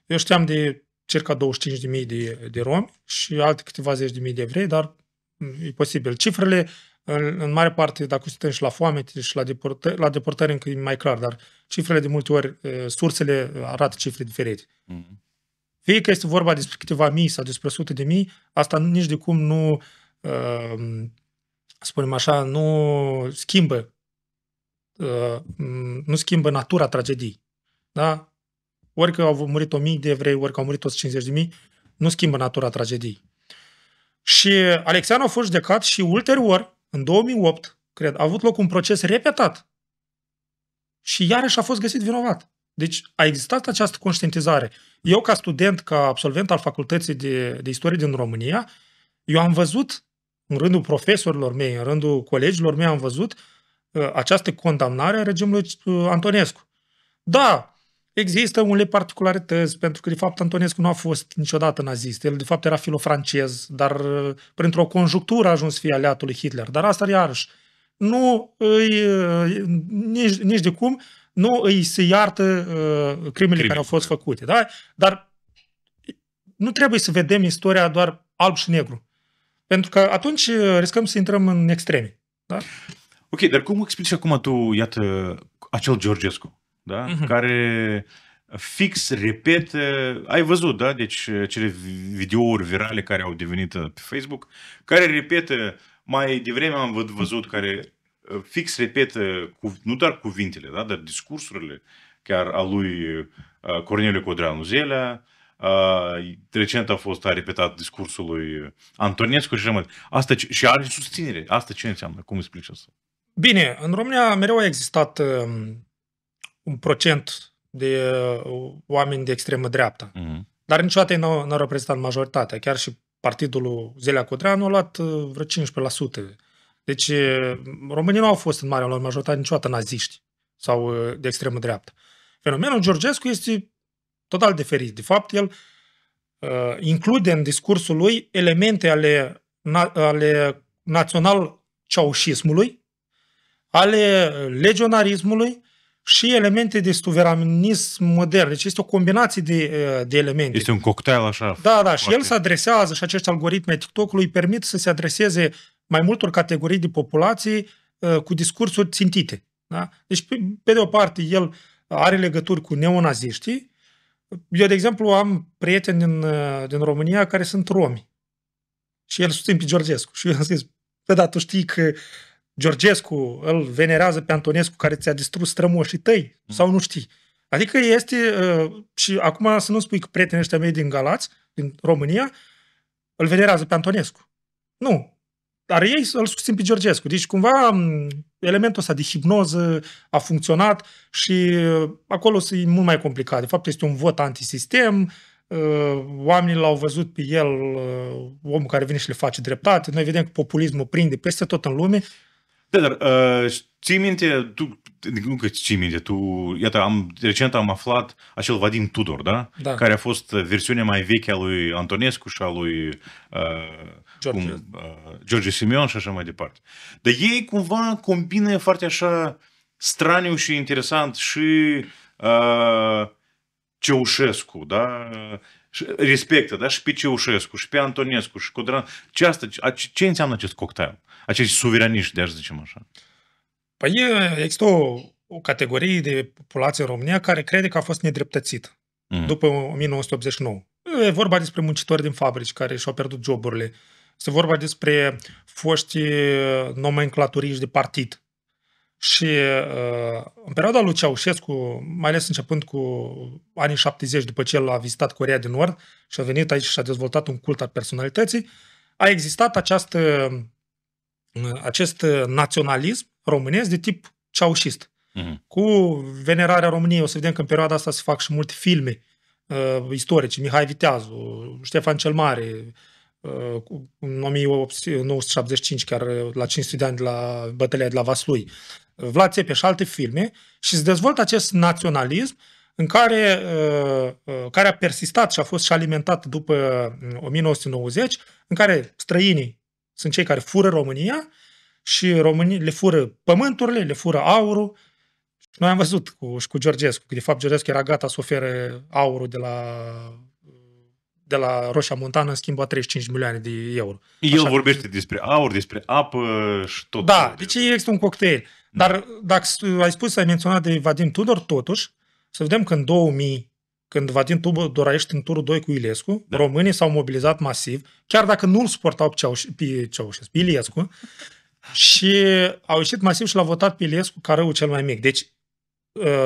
Eu știam de circa 25.000 de romi și alte câteva zeci de mii de evrei, dar e posibil. Cifrele, în mare parte, dacă uităm și la foamete și la deportări încă e mai clar, dar cifrele de multe ori, sursele arată cifre diferite. Fie că este vorba despre câteva mii sau despre sute de mii, asta nici de cum nu, spunem așa, nu schimbă natura tragediei. Da? Ori că au murit 1.000 de evrei, ori că au murit 150.000, nu schimbă natura tragediei. Și Alexeianu a fost judecat și ulterior, în 2008, cred, a avut loc un proces repetat. Și iarăși a fost găsit vinovat. Deci a existat această conștientizare. Eu, ca student, ca absolvent al Facultății de Istorie din România, eu am văzut, în rândul profesorilor mei, în rândul colegilor mei, am văzut această condamnare a regimului Antonescu. Da, există unele particularități, pentru că, de fapt, Antonescu nu a fost niciodată nazist. El, de fapt, era filo-francez, dar printr-o conjunctură a ajuns să fie aliatul lui Hitler. Dar asta, iarăși, nici de cum, nu îi se iartă crimele care au fost făcute. Da? Dar nu trebuie să vedem istoria doar alb și negru. Pentru că atunci riscăm să intrăm în extreme. Da? Ok, dar cum explici acum tu, iată, acel Georgescu, da? Care fix repete, ai văzut, da? Deci cele videouri virale care au devenit pe Facebook, care repetă, mai devreme am văzut, care fix repetă, nu doar cuvintele, da? Dar discursurile chiar a lui Corneliu Codreanu Zelea. Recent a repetat discursul lui Antonescu și așa. Asta și are susținere. Asta ce înseamnă? Cum explici asta? Bine, în România mereu a existat un procent de oameni de extremă dreaptă. Dar niciodată n-au reprezentat majoritatea. Chiar și partidul lui Zelea Codreanu a luat vreo 15%. Deci românii nu au fost în marea lor majoritate niciodată naziști sau de extremă dreaptă. Fenomenul Georgescu este total diferit. De fapt, el include în discursul lui elemente ale național-ceaușismului, ale legionarismului și elemente de suveranism modern. Deci este o combinație de elemente. Este un cocktail așa. Da, și el se adresează, și acești algoritmi ai TikTok-ului îi permit să se adreseze mai multor categorii de populație cu discursuri țintite. Da? Deci, pe de o parte, el are legături cu neonaziștii. Eu, de exemplu, am prieteni din România care sunt romi. Și el susțin pe Georgescu. Și eu am zis, da, tu știi că Georgescu îl venerează pe Antonescu care ți-a distrus strămoșii tăi? Sau nu știi? Adică este, și acum să nu spui că prietenii ăștia mei din Galați, din România, îl venerează pe Antonescu. Nu. Dar ei îl susțin pe Georgescu. Deci, cumva, elementul ăsta de hipnoză a funcționat și acolo e mult mai complicat. De fapt, este un vot antisistem, oamenii l-au văzut pe el, omul care vine și le face dreptate. Noi vedem că populismul prinde peste tot în lume. Da, dar ții minte, nu că ții minte, iată, recent am aflat acel Vadim Tudor, da? Care a fost versiunea mai veche a lui Antonescu și a lui George Simeon și așa mai departe. Dar ei cumva combină foarte așa straniu și interesant și Ceaușescu, da? Respectă, da? Și pe Ceaușescu, și pe Antonescu, și Codreanu. Ce înseamnă acest cocktail? Acești suveraniști, de-aș zicem așa. Păi există o categorie de populație în România care crede că a fost nedreptățită după 1989. E vorba despre muncitori din fabrici care și-au pierdut joburile. Este vorba despre foști nomenclaturiști de partid. Și în perioada lui Ceaușescu, mai ales începând cu anii 70, după ce el a vizitat Coreea de Nord și a venit aici și a dezvoltat un cult al personalității, a existat acest naționalism românesc de tip ceaușist. Cu venerarea României, o să vedem că în perioada asta se fac și multe filme istorice, Mihai Viteazu, Ștefan cel Mare, în 1975, chiar la 500 de ani de la bătălia de la Vaslui, Vlad Țepe și alte filme, și se dezvoltă acest naționalism în care a persistat și a fost și alimentat după 1990, în care străinii sunt cei care fură România și românii le fură pământurile, le fură aurul. Noi am văzut cu Georgescu, că de fapt Georgescu era gata să ofere aurul de la Roșia Montană în schimb a 35 milioane de euro. El vorbește despre aur, despre apă și tot. Da, deci există un cocktail. Dar dacă ai menționat de Vadim Tudor, totuși, să vedem că în 2000, când Vadim Tudor a ieșit în turul 2 cu Ilescu, românii s-au mobilizat masiv, chiar dacă nu îl suportau pe Ilescu, și au ieșit masiv și l-au votat pe Ilescu ca răul cel mai mic. Deci,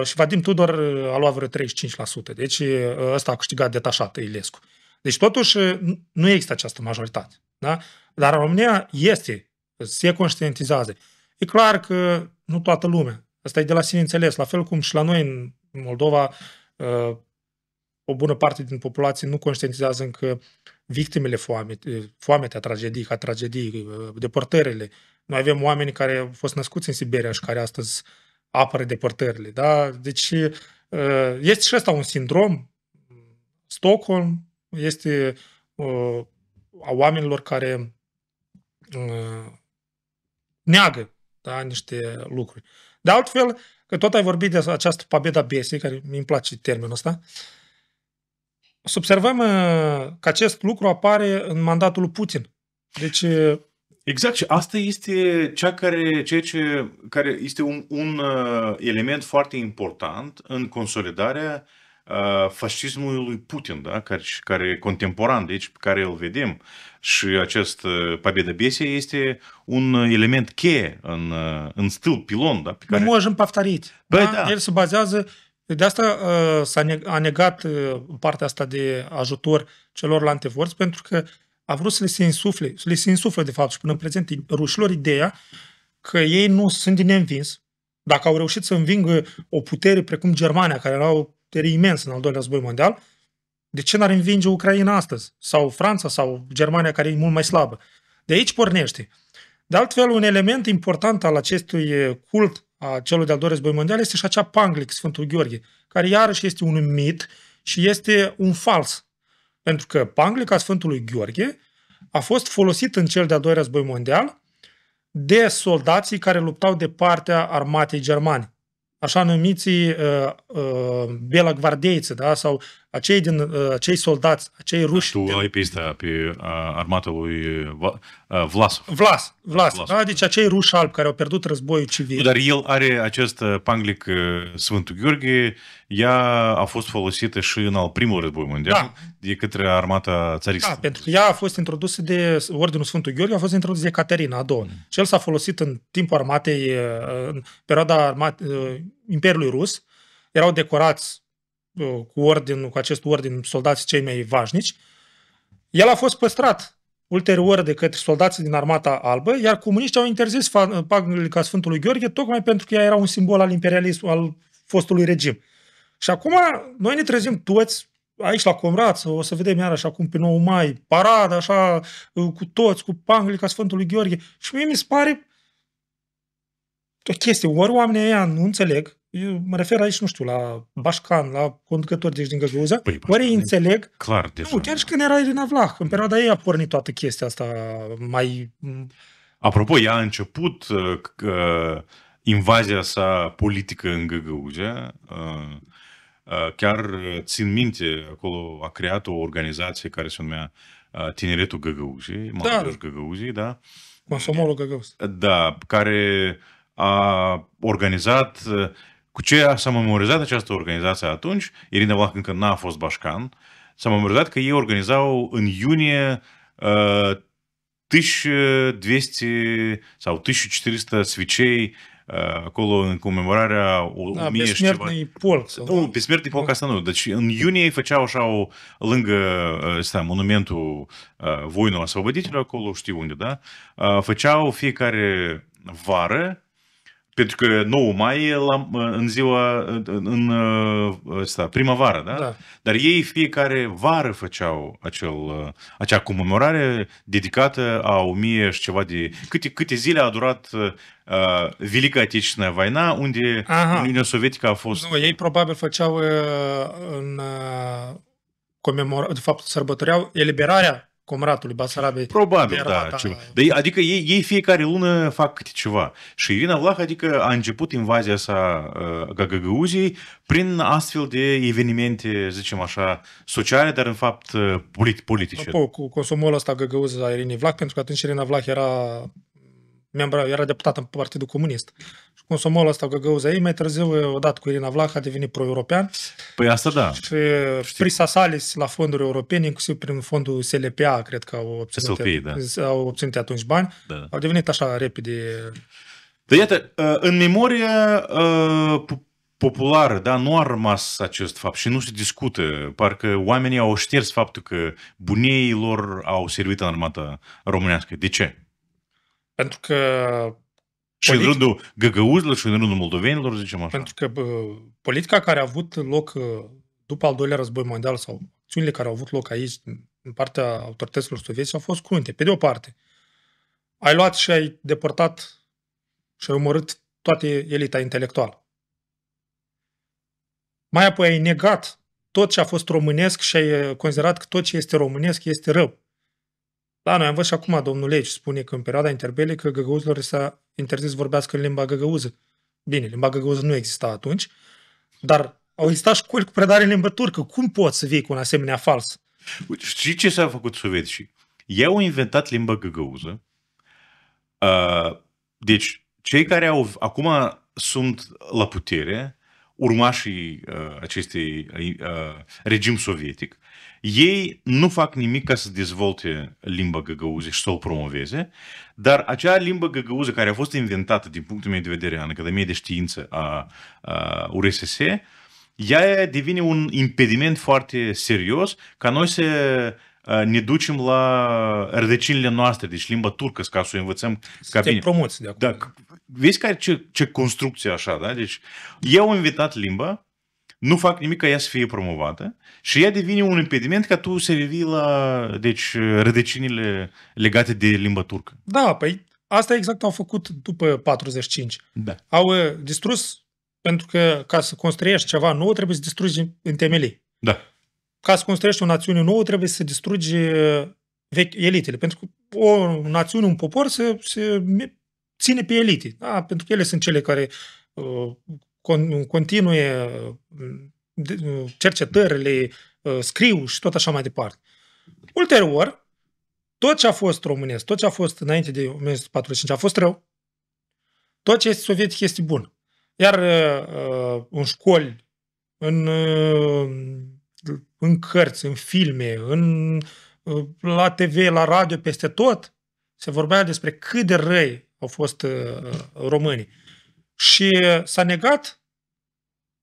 și Vadim Tudor a luat vreo 35%. Deci ăsta a câștigat detașat Ilescu. Deci totuși nu există această majoritate. Da? Dar în România se conștientizează. E clar că nu toată lumea. Asta e de la sine înțeles. La fel cum și la noi în Moldova o bună parte din populație nu conștientizează încă victimele foametea, tragedii, deportările. Noi avem oameni care au fost născuți în Siberia și care astăzi apără deportările. Da? Deci este și ăsta un sindrom. Stockholm este a oamenilor care neagă, da, niște lucruri. De altfel, că tot ai vorbit de această pobeda besiei, care mi-mi place termenul ăsta, să observăm că acest lucru apare în mandatul lui Putin. Deci... Exact, și asta este care este un element foarte important în consolidarea fascismul lui Putin, da? Care e contemporan, deci pe care îl vedem. Și acest Победа Бесия este un element cheie în stil pilon. Da? Pe care... Nu можем повторить. Băi, Da? El se bazează... De asta a negat partea asta de ajutor celorlalte forțe, pentru că a vrut să le se insufle de fapt și până în prezent rușilor ideea că ei nu sunt de neînvins. Dacă au reușit să învingă o putere precum Germania, care era o putere imensă în al doilea război mondial, de ce n-ar învinge Ucraina astăzi? Sau Franța, sau Germania, care e mult mai slabă? De aici pornește. De altfel, un element important al acestui cult a celui de-al doilea război mondial este și acea panglic, Sfântul Gheorghe, care iarăși este un mit și este un fals. Pentru că panglica Sfântului Gheorghe a fost folosit în cel de-al doilea război mondial de soldații care luptau de partea armatei germane. Așa numiții belagvardeiți, da? Sau acei soldați, acei ruși. Tu ai pe armata lui Vlasov. Vlasov. Da? Deci acei ruși albi care au pierdut războiul civil. Dar el are acest panglic Sfântul Gheorghe, ea a fost folosită și în al primul război mondial de către armata țaristă. Da, pentru că ea a fost introdusă de Ordinul Sfântul Gheorghe, a fost introdusă de Caterina a doua. Și el s-a folosit în timpul armatei, în perioada Imperiului Rus. Erau decorați cu acest ordin soldații cei mai vașnici. El a fost păstrat ulterior de către soldații din Armata Albă, iar comuniștii au interzis panglica Sfântului Gheorghe tocmai pentru că ea era un simbol al imperialismului, al fostului regim. Și acum noi ne trezim toți aici la Comrață, o să vedem iarăși acum pe 9 mai, parada așa cu toți, cu panglica Sfântului Gheorghe. Și mie mi se pare o chestie. Ori oamenii ăia nu înțeleg, eu mă refer aici, nu știu, la Bașcan, la conducători de din Găgăuză, ori ei înțeleg. Clar, deja. Nu, chiar și când era Irina Vlah, în perioada ei a pornit toată chestia asta mai... Apropo, ea a început invazia sa politică în Găgăuzea. Chiar țin minte, acolo a creat o organizație care se numea Tineretul Găgăuzii, Молодежь Găgăuzii, da? Consomolul Găgăuz. Da, care a organizat, cu ce s-a memorizat această organizație atunci, Irina Vlah încă n-a fost bașcan, s-a memorizat că ei organizau în iunie 1200 sau 1400 svicei acolo în comemorarea 1000 și ceva. Polc. Nu, Besmertny polc asta nu. Deci în iunie ei făceau așa lângă monumentul Voinul Освободителю acolo, știu unde, da? Făceau fiecare vară, pentru că 9 mai e în ziua, primăvară, da? Da? Dar ei fiecare vară făceau acea comemorare dedicată a 1000 și ceva de... Câte zile a durat Великая Отечественная война, unde Uniunea Sovietică a fost... Nu, ei probabil făceau de fapt sărbătoreau eliberarea Comratului Basarabiei. Probabil, da. Adică ei fiecare lună fac câte ceva. Și Irina Vlah, adică a început invazia sa Găgăuziei prin astfel de evenimente, zicem așa, sociale, dar în fapt politice. Cu consumul ăsta Găgăuz a Irinei Vlah, pentru că atunci Irina Vlah era deputată în Partidul Comunist. Și consumul ăsta Găgăuz ei, mai târziu, odată cu Irina Vlah, a devenit pro-european. Păi asta da. Și prisasalis la fonduri europene, inclusiv prin fondul SLPA, cred că au obținut atunci bani. Da. Au devenit așa repede. Dar iată, în memoria populară, da, nu a rămas acest fapt și nu se discută. Parcă oamenii au șters faptul că bunii lor au servit în armata românească. De ce? Pentru că... Și în rândul găgăuzilor și în rândul moldovenilor, zicem așa. Pentru că politica care a avut loc după al doilea război mondial sau acțiunile care au avut loc aici în partea autorităților sovietice au fost crunte. Pe de o parte, ai luat și ai deportat și ai omorât toată elita intelectuală. Mai apoi ai negat tot ce a fost românesc și ai considerat că tot ce este românesc este rău. Da, noi am văzut și acum, domnul Leci spune că în perioada interbelică găgăuzilor s-a interzis să vorbească în limba găgăuză. Bine, limba găgăuză nu exista atunci, dar au existat școli cu predare în limbă turcă. Cum poți să vii cu un asemenea fals? Știi ce s-a făcut sovieticii? Ei au inventat limba găgăuză. Deci, cei care acum sunt la putere urmașii acestui regim sovietic, ei nu fac nimic ca să dezvolte limba găgăuză și să o promoveze, dar acea limbă găgăuză care a fost inventată din punctul meu de vedere în Academia de Știință a URSS, ea devine un impediment foarte serios ca noi să ne ducem la rădăcinile noastre, deci limba turcă, ca să o învățăm. Să te promoți de acolo. Da, vezi ce construcție așa, da? Deci ei au inventat limba, nu fac nimic ca ea să fie promovată și ea devine un impediment ca tu să revii la rădăcinile legate de limba turcă. Da, păi asta exact au făcut după 45. Da. Au distrus, pentru că ca să construiești ceva nou trebuie să distrugi în temelii. Da. Ca să construiești o națiune nouă trebuie să distrugi elitele. Pentru că o națiune, un popor se ține pe elite. Da? Pentru că ele sunt cele care continue cercetările, scriu și tot așa mai departe. Ulterior, tot ce a fost românesc, tot ce a fost înainte de 1945 a fost rău, tot ce este sovietic este bun. Iar în școli, în cărți, în filme, la TV, la radio, peste tot, se vorbea despre cât de răi au fost românii. Și s-a negat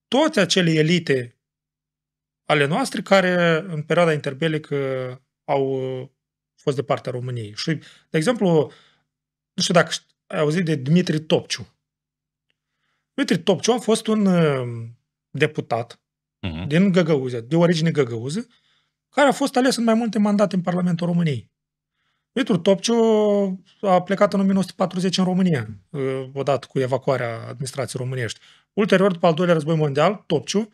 toate acele elite ale noastre care în perioada interbelică au fost de partea României. Și, de exemplu, nu știu dacă ai auzit de Dumitru Topciu. Dumitru Topciu a fost un deputat din Găgăuză, de origine găgăuză, care a fost ales în mai multe mandate în Parlamentul României. Dumitru Topciu a plecat în 1940 în România, odată cu evacuarea administrației românești. Ulterior, după al doilea război mondial, Topciu,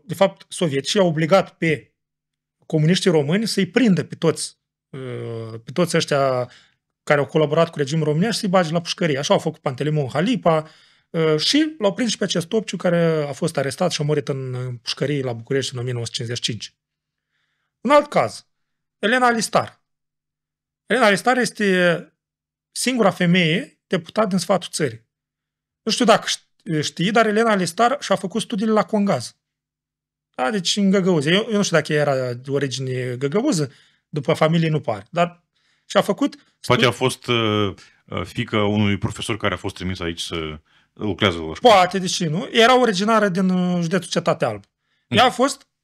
de fapt, sovieticii au obligat pe comuniștii români să-i prindă pe toți ăștia care au colaborat cu regimul românesc și să-i bage la pușcărie. Așa au făcut Pantelimon Halipa și l-au prins și pe acest Topciu care a fost arestat și a murit în pușcărie la București în 1955. Un alt caz, Elena Alistar. Elena Alistar este singura femeie deputat din Sfatul Țării. Nu știu dacă știi, dar Elena Alistar și-a făcut studiile la Congaz. Da, deci în Găgăuză. Eu nu știu dacă era de origine găgăuză, după familie nu pare, dar și-a făcut... Poate a fost fiica unui profesor care a fost trimis aici să lucrează la școală. Poate, deși nu. Era originară din județul Cetatea Albă. Ea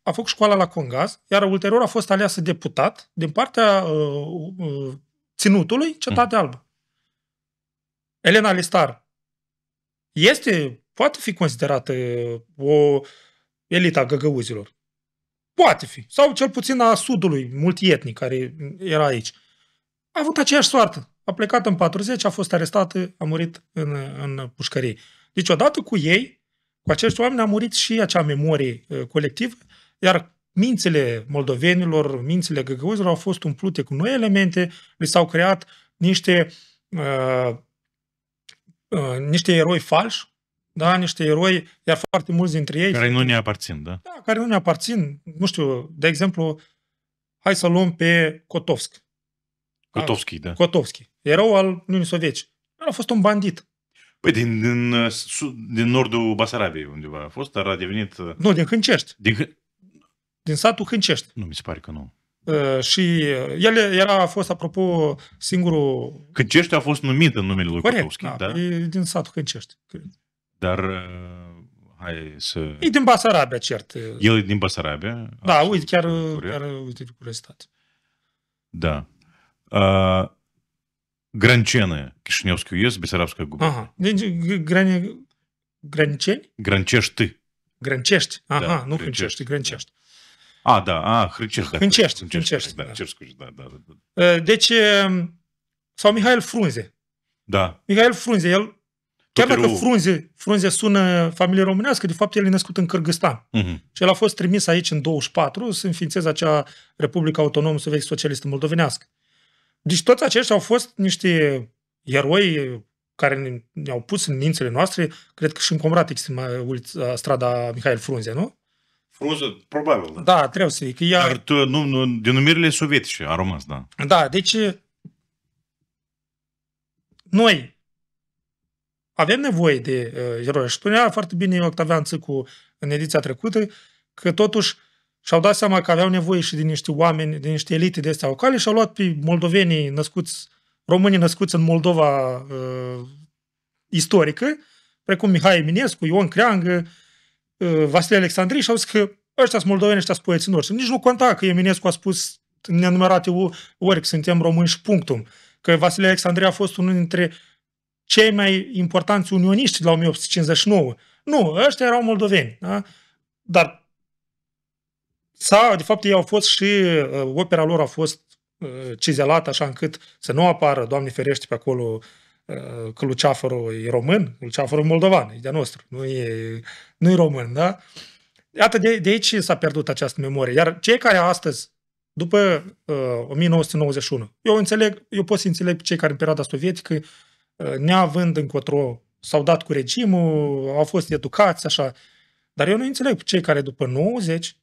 a făcut școala la Congaz, iar ulterior a fost aleasă deputat din partea ținutului Cetatea Albă. Elena Alistar poate fi considerată o elita a găgăuzilor. Poate fi. Sau cel puțin a sudului multietnic care era aici. A avut aceeași soartă. A plecat în 40, a fost arestată, a murit în pușcărie. Deci odată cu ei, cu acești oameni a murit și acea memorie colectivă, iar mințile moldovenilor, mințile găgăuzilor au fost umplute cu noi elemente, li s-au creat niște eroi falși, da, niște eroi, iar foarte mulți dintre ei... Care nu ne aparțin, da? Da, care nu ne aparțin. Nu știu, de exemplu, hai să luăm pe Kotovski. Kotovski, da. Kotovski. Erou al Uniunii Sovietice. El a fost un bandit. Păi din nordul Basarabiei undeva a fost, dar a devenit... Nu, din Hâncești. Din satul Hâncești. Nu, mi se pare că nu. Și el a fost, apropo, singurul... Hâncești a fost numit în numele lui Kotovski, da? E din satul Hâncești, cred. Dar... Hai să... E din Basarabia, cert. El e din Basarabia. Da, uite, chiar uite, de curiozitate. Da. Гранчены, Кишиневский уезд, Бессарабская губерния. Ага. Гранчени? Гранчешты. Гранчешти. Ага, Да, nu Hâncești, Grancești. Hâncești. Hâncești. Da. Deci, sau Mihail Frunze. Da. Mihail Frunze, el, chiar dacă Frunze sună familie românească, de fapt el e născut în Cârgăstan. Și el a fost trimis aici în 24 să înființeze acea Republică Autonomă Sovietică Socialistă Moldovenească. Deci toți aceștia au fost niște eroi care ne-au pus în mințile noastre, cred că și în Comrat există strada Mihail Frunze, nu? Frunze, probabil, da. Da, trebuie să fie. Dar denumirile sovietice a rămas, da. Da, deci noi avem nevoie de eroi. Și spunea foarte bine Octavian Țâcu în ediția trecută că totuși și-au dat seama că aveau nevoie și de niște oameni, de niște elite de astea locale și au luat pe moldovenii născuți, românii născuți în Moldova istorică, precum Mihai Eminescu, Ion Creangă, Vasile Alexandrii, și au zis că ăștia sunt moldoveni, ăștia sunt poeții noștri. Nici nu conta că Eminescu a spus în nenumărate ori că suntem români și punctum. Că Vasile Alexandrii a fost unul dintre cei mai importanți unioniști de la 1859. Nu, ăștia erau moldoveni. Da? Dar de fapt ei au fost și opera lor a fost cizelată așa încât să nu apară, Doamne ferește, pe acolo că Luceafărul e român, Luceafărul e moldovan, e de-a nostru, nu e român, da? Iată, de aici s-a pierdut această memorie. Iar cei care astăzi, după 1991, eu pot să înțeleg pe cei care în perioada sovietică, neavând încotro, s-au dat cu regimul, au fost educați, așa, dar eu nu înțeleg pe cei care după 90,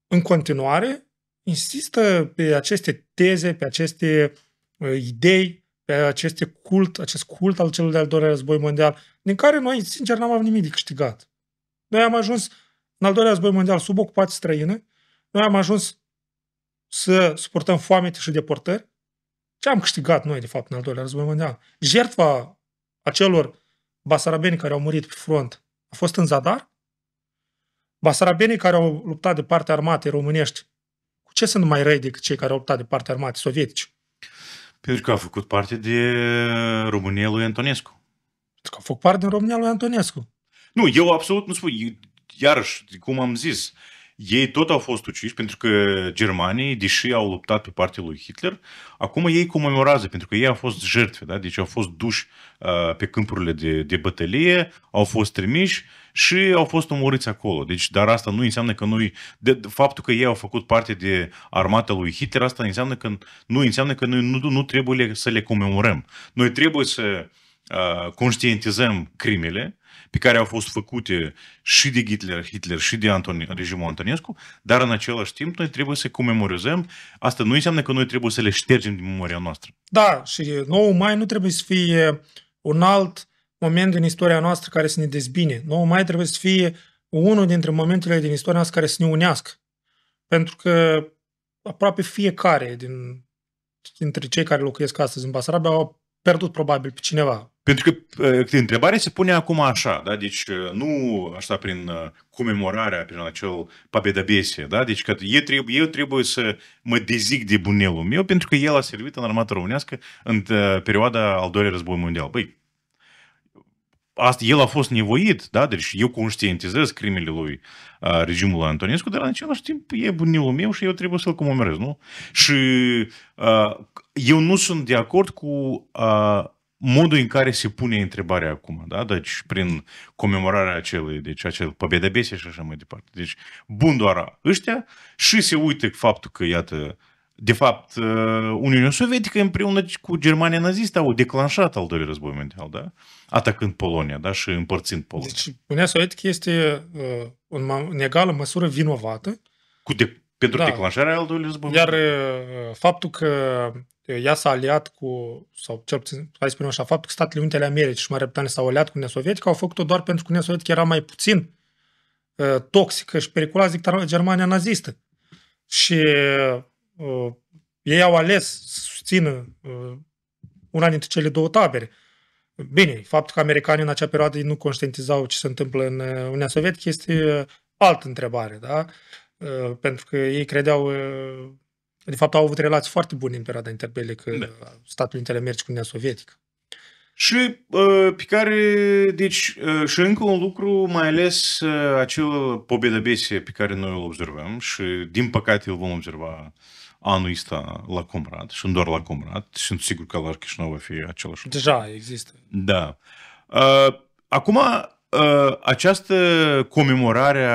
în continuare, insistă pe aceste teze, pe aceste idei, pe acest cult al celor de-al doilea război mondial, din care noi, sincer, n-am avut nimic de câștigat. Noi am ajuns în al doilea război mondial sub ocupație străină, noi am ajuns să suportăm foamete și deportări. Ce am câștigat noi, de fapt, în al doilea război mondial? Jertfa acelor basarabeni care au murit pe front a fost în zadar? Basarabenii care au luptat de partea armatei românești, cu ce sunt mai răi decât cei care au luptat de partea armatei sovietice? Pentru că au făcut parte de România lui Antonescu. Pentru că au făcut parte din România lui Antonescu. Nu, eu absolut nu spun. Iarăși, cum am zis, ei tot au fost uciși pentru că germanii, deși au luptat pe partea lui Hitler, acum ei comemorează pentru că ei au fost jertfe, da? Deci au fost duși pe câmpurile de bătălie, au fost trimiși și au fost omorâți acolo. Deci, dar asta nu înseamnă că faptul că ei au făcut parte de armata lui Hitler, asta nu înseamnă că noi nu trebuie să le comemorăm. Noi trebuie să conștientizăm crimele pe care au fost făcute și de Hitler și de regimul Antonescu, dar în același timp noi trebuie să comemorizăm. Asta nu înseamnă că noi trebuie să le ștergem din memoria noastră. Da, și 9 mai nu trebuie să fie un alt moment din istoria noastră care să ne dezbine. 9 mai trebuie să fie unul dintre momentele din istoria noastră care să ne unească. Pentru că aproape fiecare dintre cei care locuiesc astăzi în Basarabia au pierdut probabil pe cineva. Pentru că întrebarea se pune acum așa, da? Deci nu așa prin comemorarea, prin acel победобесие, da? Deci că eu trebuie să mă dezic de bunelul meu pentru că el a servit în armata românească în perioada al doilea război mondial. Băi, el a fost nevoit, da? Deci eu conștientizez crimele lui regimului Antonescu, dar în același timp e bunelul meu și eu trebuie să-l comemorez, nu? Și eu nu sunt de acord cu modul în care se pune întrebarea acum, da? Deci prin comemorarea acel победобесие și așa mai departe. Deci bun doar ăștia și se uită faptul că, iată, de fapt, Uniunea Sovietică împreună cu Germania nazistă au declanșat al doilea război mondial, da? Atacând Polonia, da? Și împărțind Polonia. Deci Uniunea Sovietică este în egală măsură vinovată pentru declanșarea al doilea război mondial. Iar faptul că ea s-a aliat sau cel puțin, hai să spunem așa, faptul că Statele Unite ale Americii și Marea Britanie s-au aliat cu Uniunea Sovietică, au făcut-o doar pentru că Uniunea Sovietică era mai puțin toxică și periculoasă decât Germania nazistă. Și ei au ales să susțină una dintre cele două tabere. Bine, faptul că americanii în acea perioadă nu conștientizau ce se întâmplă în Uniunea Sovietică este altă întrebare, da? Pentru că ei credeau, de fapt au avut relații foarte bune în perioada interbelică Statele Unite ale Americii cu Uniunea Sovietică. Și pe care, deci, și încă un lucru, mai ales acel победобесие pe care noi îl observăm și din păcate îl vom observa anul ăsta la Comrat și nu doar la Comrat, și sunt sigur că la Chișinău va fi același lucru. Deja există. Da. Acum, această comemorare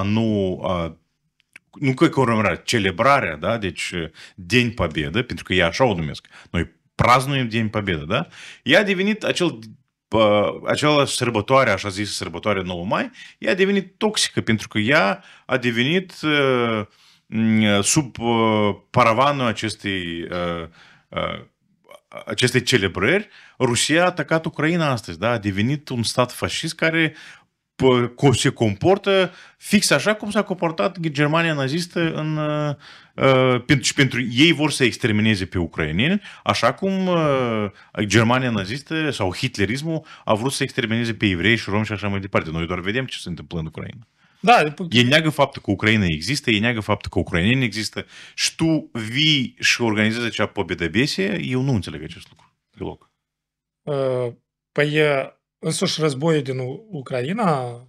nu că comemorare, celebrarea, da? Deci День Победы, pentru că ei așa o numesc. Noi praznuim День Победы, da? Ea a devenit acea sărbătoare, așa zis, sărbătoare 9 mai, ea a devenit toxică, pentru că ea a devenit sub paravanul acestei celebrări, Rusia a atacat Ucraina astăzi, da? A devenit un stat fascist care se comportă fix așa cum s-a comportat Germania nazistă și pentru ei vor să extermineze pe ucraineni, așa cum Germania nazistă sau hitlerismul a vrut să extermineze pe evrei și romi și așa mai departe. Noi doar vedem ce se întâmplă în Ucraina. Da, ei neagă faptul că Ucraina există, ei neagă faptul că ucraineni există și tu vii și organizezi acea pobedăbesie, eu nu înțeleg acest lucru deloc. Păi însuși războiul din Ucraina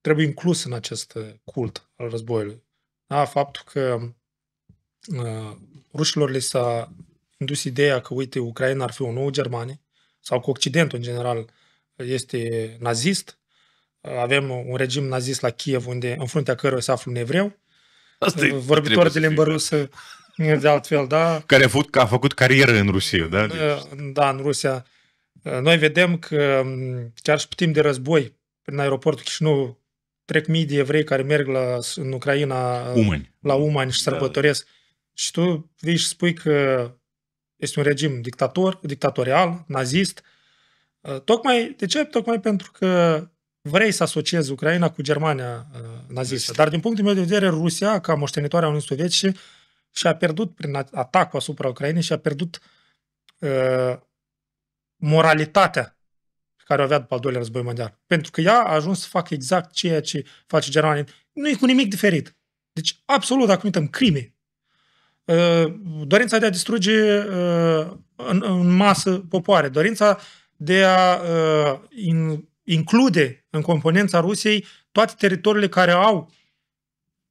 trebuie inclus în acest cult al războiului. Da? Faptul că rușilor le s-a indus ideea că, uite, Ucraina ar fi o nouă Germanie, sau că Occidentul, în general, este nazist. Avem un regim nazist la Kiev, unde, în fruntea căruia se află un evreu, vorbitor de limbă rusă, de altfel, da? Care a făcut carieră în Rusia, da? Da, în Rusia. Noi vedem că chiar și pe timp de război, prin aeroportul Chișinău, trec mii de evrei care merg în Ucraina, la Umani și sărbătoresc. Da. Și tu vii și spui că este un regim dictatorial, nazist. De ce? Tocmai pentru că vrei să asociezi Ucraina cu Germania nazistă. Dar din punctul meu de vedere, Rusia, ca moștenitoare a Uniunii Sovietice, și-a pierdut prin atacul asupra Ucrainei, și-a pierdut moralitatea pe care o avea după al doilea război mondial. Pentru că ea a ajuns să facă exact ceea ce face Germania. Nu e cu nimic diferit. Deci, absolut, dacă uităm, crime. Dorința de a distruge în masă popoare. Dorința de a include în componența Rusiei toate teritoriile care au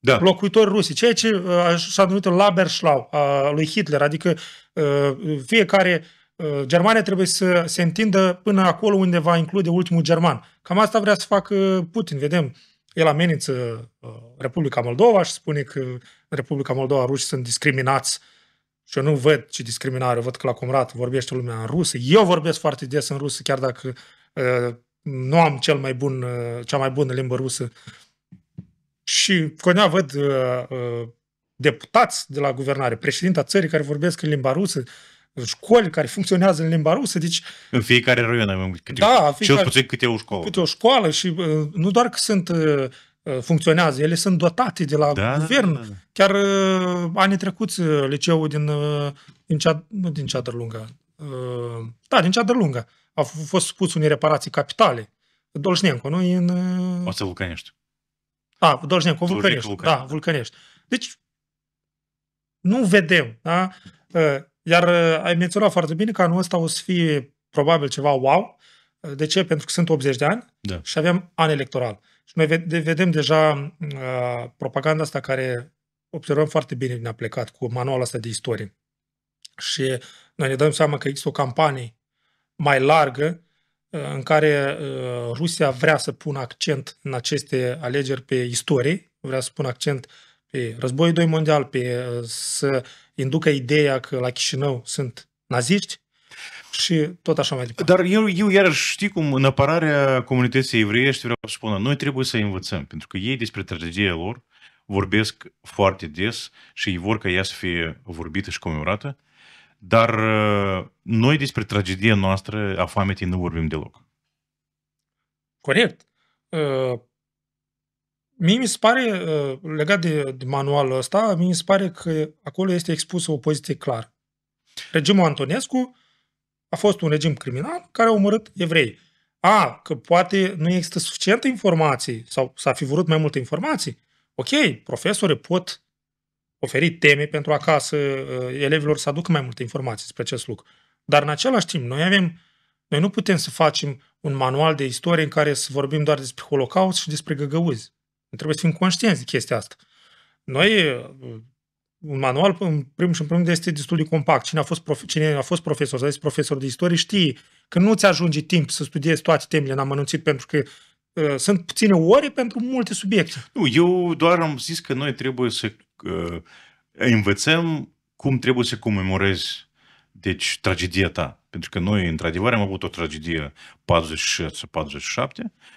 locuitori rusi. Ceea ce s-a numit Laberschlau a lui Hitler. Adică fiecare Germania trebuie să se întindă până acolo unde va include ultimul german. Cam asta vrea să facă Putin. Vedem, el amenință Republica Moldova și spune că în Republica Moldova rușii sunt discriminați. Și eu nu văd ce discriminare, văd că la Comrat vorbește lumea în rusă. Eu vorbesc foarte des în rusă, chiar dacă nu am cea mai bună limbă rusă. Și conea văd deputați de la guvernare, președinta țării care vorbesc în limba rusă, școli care funcționează în limba rusă. Deci, în fiecare raion avem cel puțin câte o școală. Câte o școală și nu doar că funcționează, ele sunt dotate de la guvern. Da. Chiar anii trecuți liceul din Ceadărlunga. Din Ceadărlunga a fost spus unei reparații capitale. Dolșnenco, nu? Asta Vulcănești. Dolșnenco, Vulcănești. Da, Vulcănești. Deci, nu vedem, da? Iar ai menționat foarte bine că anul ăsta o să fie probabil ceva wow. De ce? Pentru că sunt 80 de ani și avem an electoral. Și noi vedem deja propaganda asta care observăm foarte bine ne-a plecat cu manualul ăsta de istorie. Și noi ne dăm seama că există o campanie mai largă în care Rusia vrea să pună accent în aceste alegeri pe istorie, vrea să pună accent pe războiul 2 mondial, să inducă ideea că la Chișinău sunt naziști și tot așa mai departe. Dar eu iarăși știi cum în apărarea comunității evreiești vreau să spun, noi trebuie să învățăm, pentru că ei despre tragedia lor vorbesc foarte des și ei vor ca ea să fie vorbită și comemorată, dar noi despre tragedia noastră a foametei nu vorbim deloc. Corect. Mie mi se pare, legat de manualul ăsta, mie mi se pare că acolo este expusă o poziție clară. Regimul Antonescu a fost un regim criminal care a omorât evrei. Că poate nu există suficientă informații sau s-a fi vrut mai multe informații. Ok, profesorii pot oferi teme pentru acasă elevilor să aducă mai multe informații despre acest lucru. Dar în același timp, noi nu putem să facem un manual de istorie în care să vorbim doar despre Holocaust și despre găgăuzi. Trebuie să fim conștienți de chestia asta. Un manual, în primul rând, este destul de compact. Cine a fost profesor sau este profesor de istorie știe că nu ți ajunge timp să studiezi toate temele în amănunțit, pentru că sunt puține ore pentru multe subiecte. Nu, eu doar am zis că noi trebuie să învățăm cum trebuie să comemorezi tragedia ta. Pentru că noi, într-adevăr, am avut o tragedie 46-47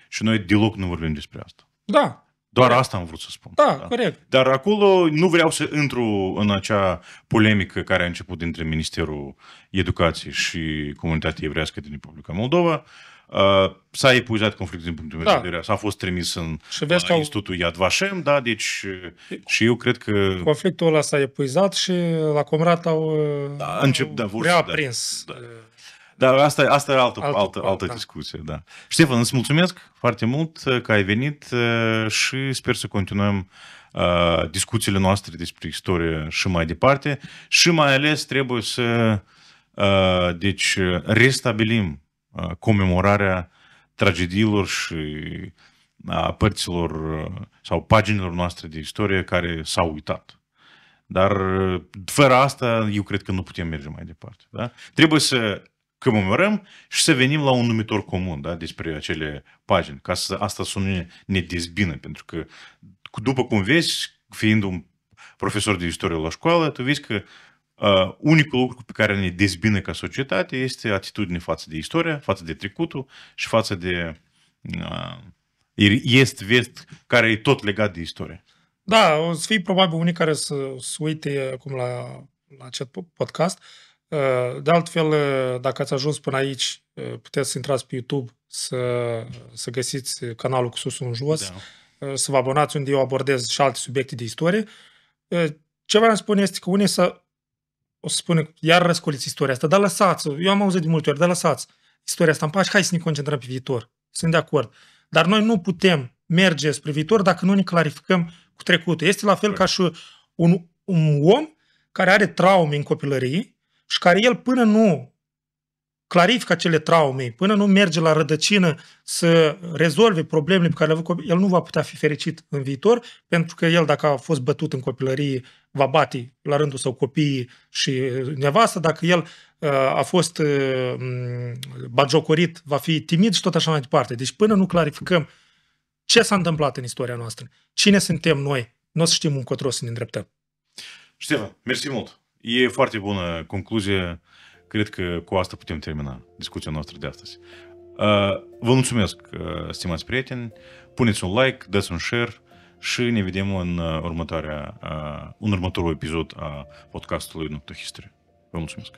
și noi deloc nu vorbim despre asta. Da. Doar asta am vrut să spun. Da, corect. Dar acolo nu vreau să intru în acea polemică care a început dintre Ministerul Educației și comunitatea evreiască din Republica Moldova. S-a epuizat conflictul din punctul meu de vedere. S-a fost trimis în Institutul Yad Vashem, da, deci și eu cred că... Conflictul ăla s-a epuizat și la Comrat au reaprins. Da, asta e altă discuție, da. Ștefan, îți mulțumesc foarte mult că ai venit și sper să continuăm discuțiile noastre despre istorie și mai departe și mai ales trebuie să deci restabilim comemorarea tragediilor și a părților sau paginilor noastre de istorie care s-au uitat. Dar fără asta eu cred că nu putem merge mai departe. Da? Trebuie să comemorăm și să venim la un numitor comun, da, despre acele pagini, ca să asta să nu ne dezbină, pentru că după cum vezi, fiind un profesor de istorie la școală, tu vezi că unicul lucru pe care ne dezbină ca societate este atitudine față de istorie, față de trecutul și față de est-vest, care e tot legat de istorie. Da, o să fie probabil unii care să uite acum la acest podcast. De altfel, dacă ați ajuns până aici, puteți să intrați pe YouTube să găsiți canalul cu sus în jos, să vă abonați unde eu abordez și alte subiecte de istorie. Ce vreau să spun este că unii o să spună, iar răscoliți istoria asta, dar lăsați-o, eu am auzit de multe ori, dar lăsați istoria asta în pace, hai să ne concentrăm pe viitor. Sunt de acord. Dar noi nu putem merge spre viitor dacă nu ne clarificăm cu trecutul. Este la fel ca și un om care are traume în copilărie și care el până nu clarifică acele traume, până nu merge la rădăcină să rezolve problemele pe care le-a avut copilul, el nu va putea fi fericit în viitor, pentru că el, dacă a fost bătut în copilărie, va bate la rândul său copiii și nevastă, dacă el a fost bagiocorit, va fi timid și tot așa mai departe. Deci până nu clarificăm ce s-a întâmplat în istoria noastră, cine suntem noi, nu o să știm încotro să ne îndreptăm. Ștefan, mersi mult! E foarte bună concluzie. Cred că cu asta putem termina discuția noastră de astăzi. Vă mulțumesc, stimați prieteni, puneți un like, dați un share și ne vedem în următorul episod a podcastului Nocto History. Vă mulțumesc!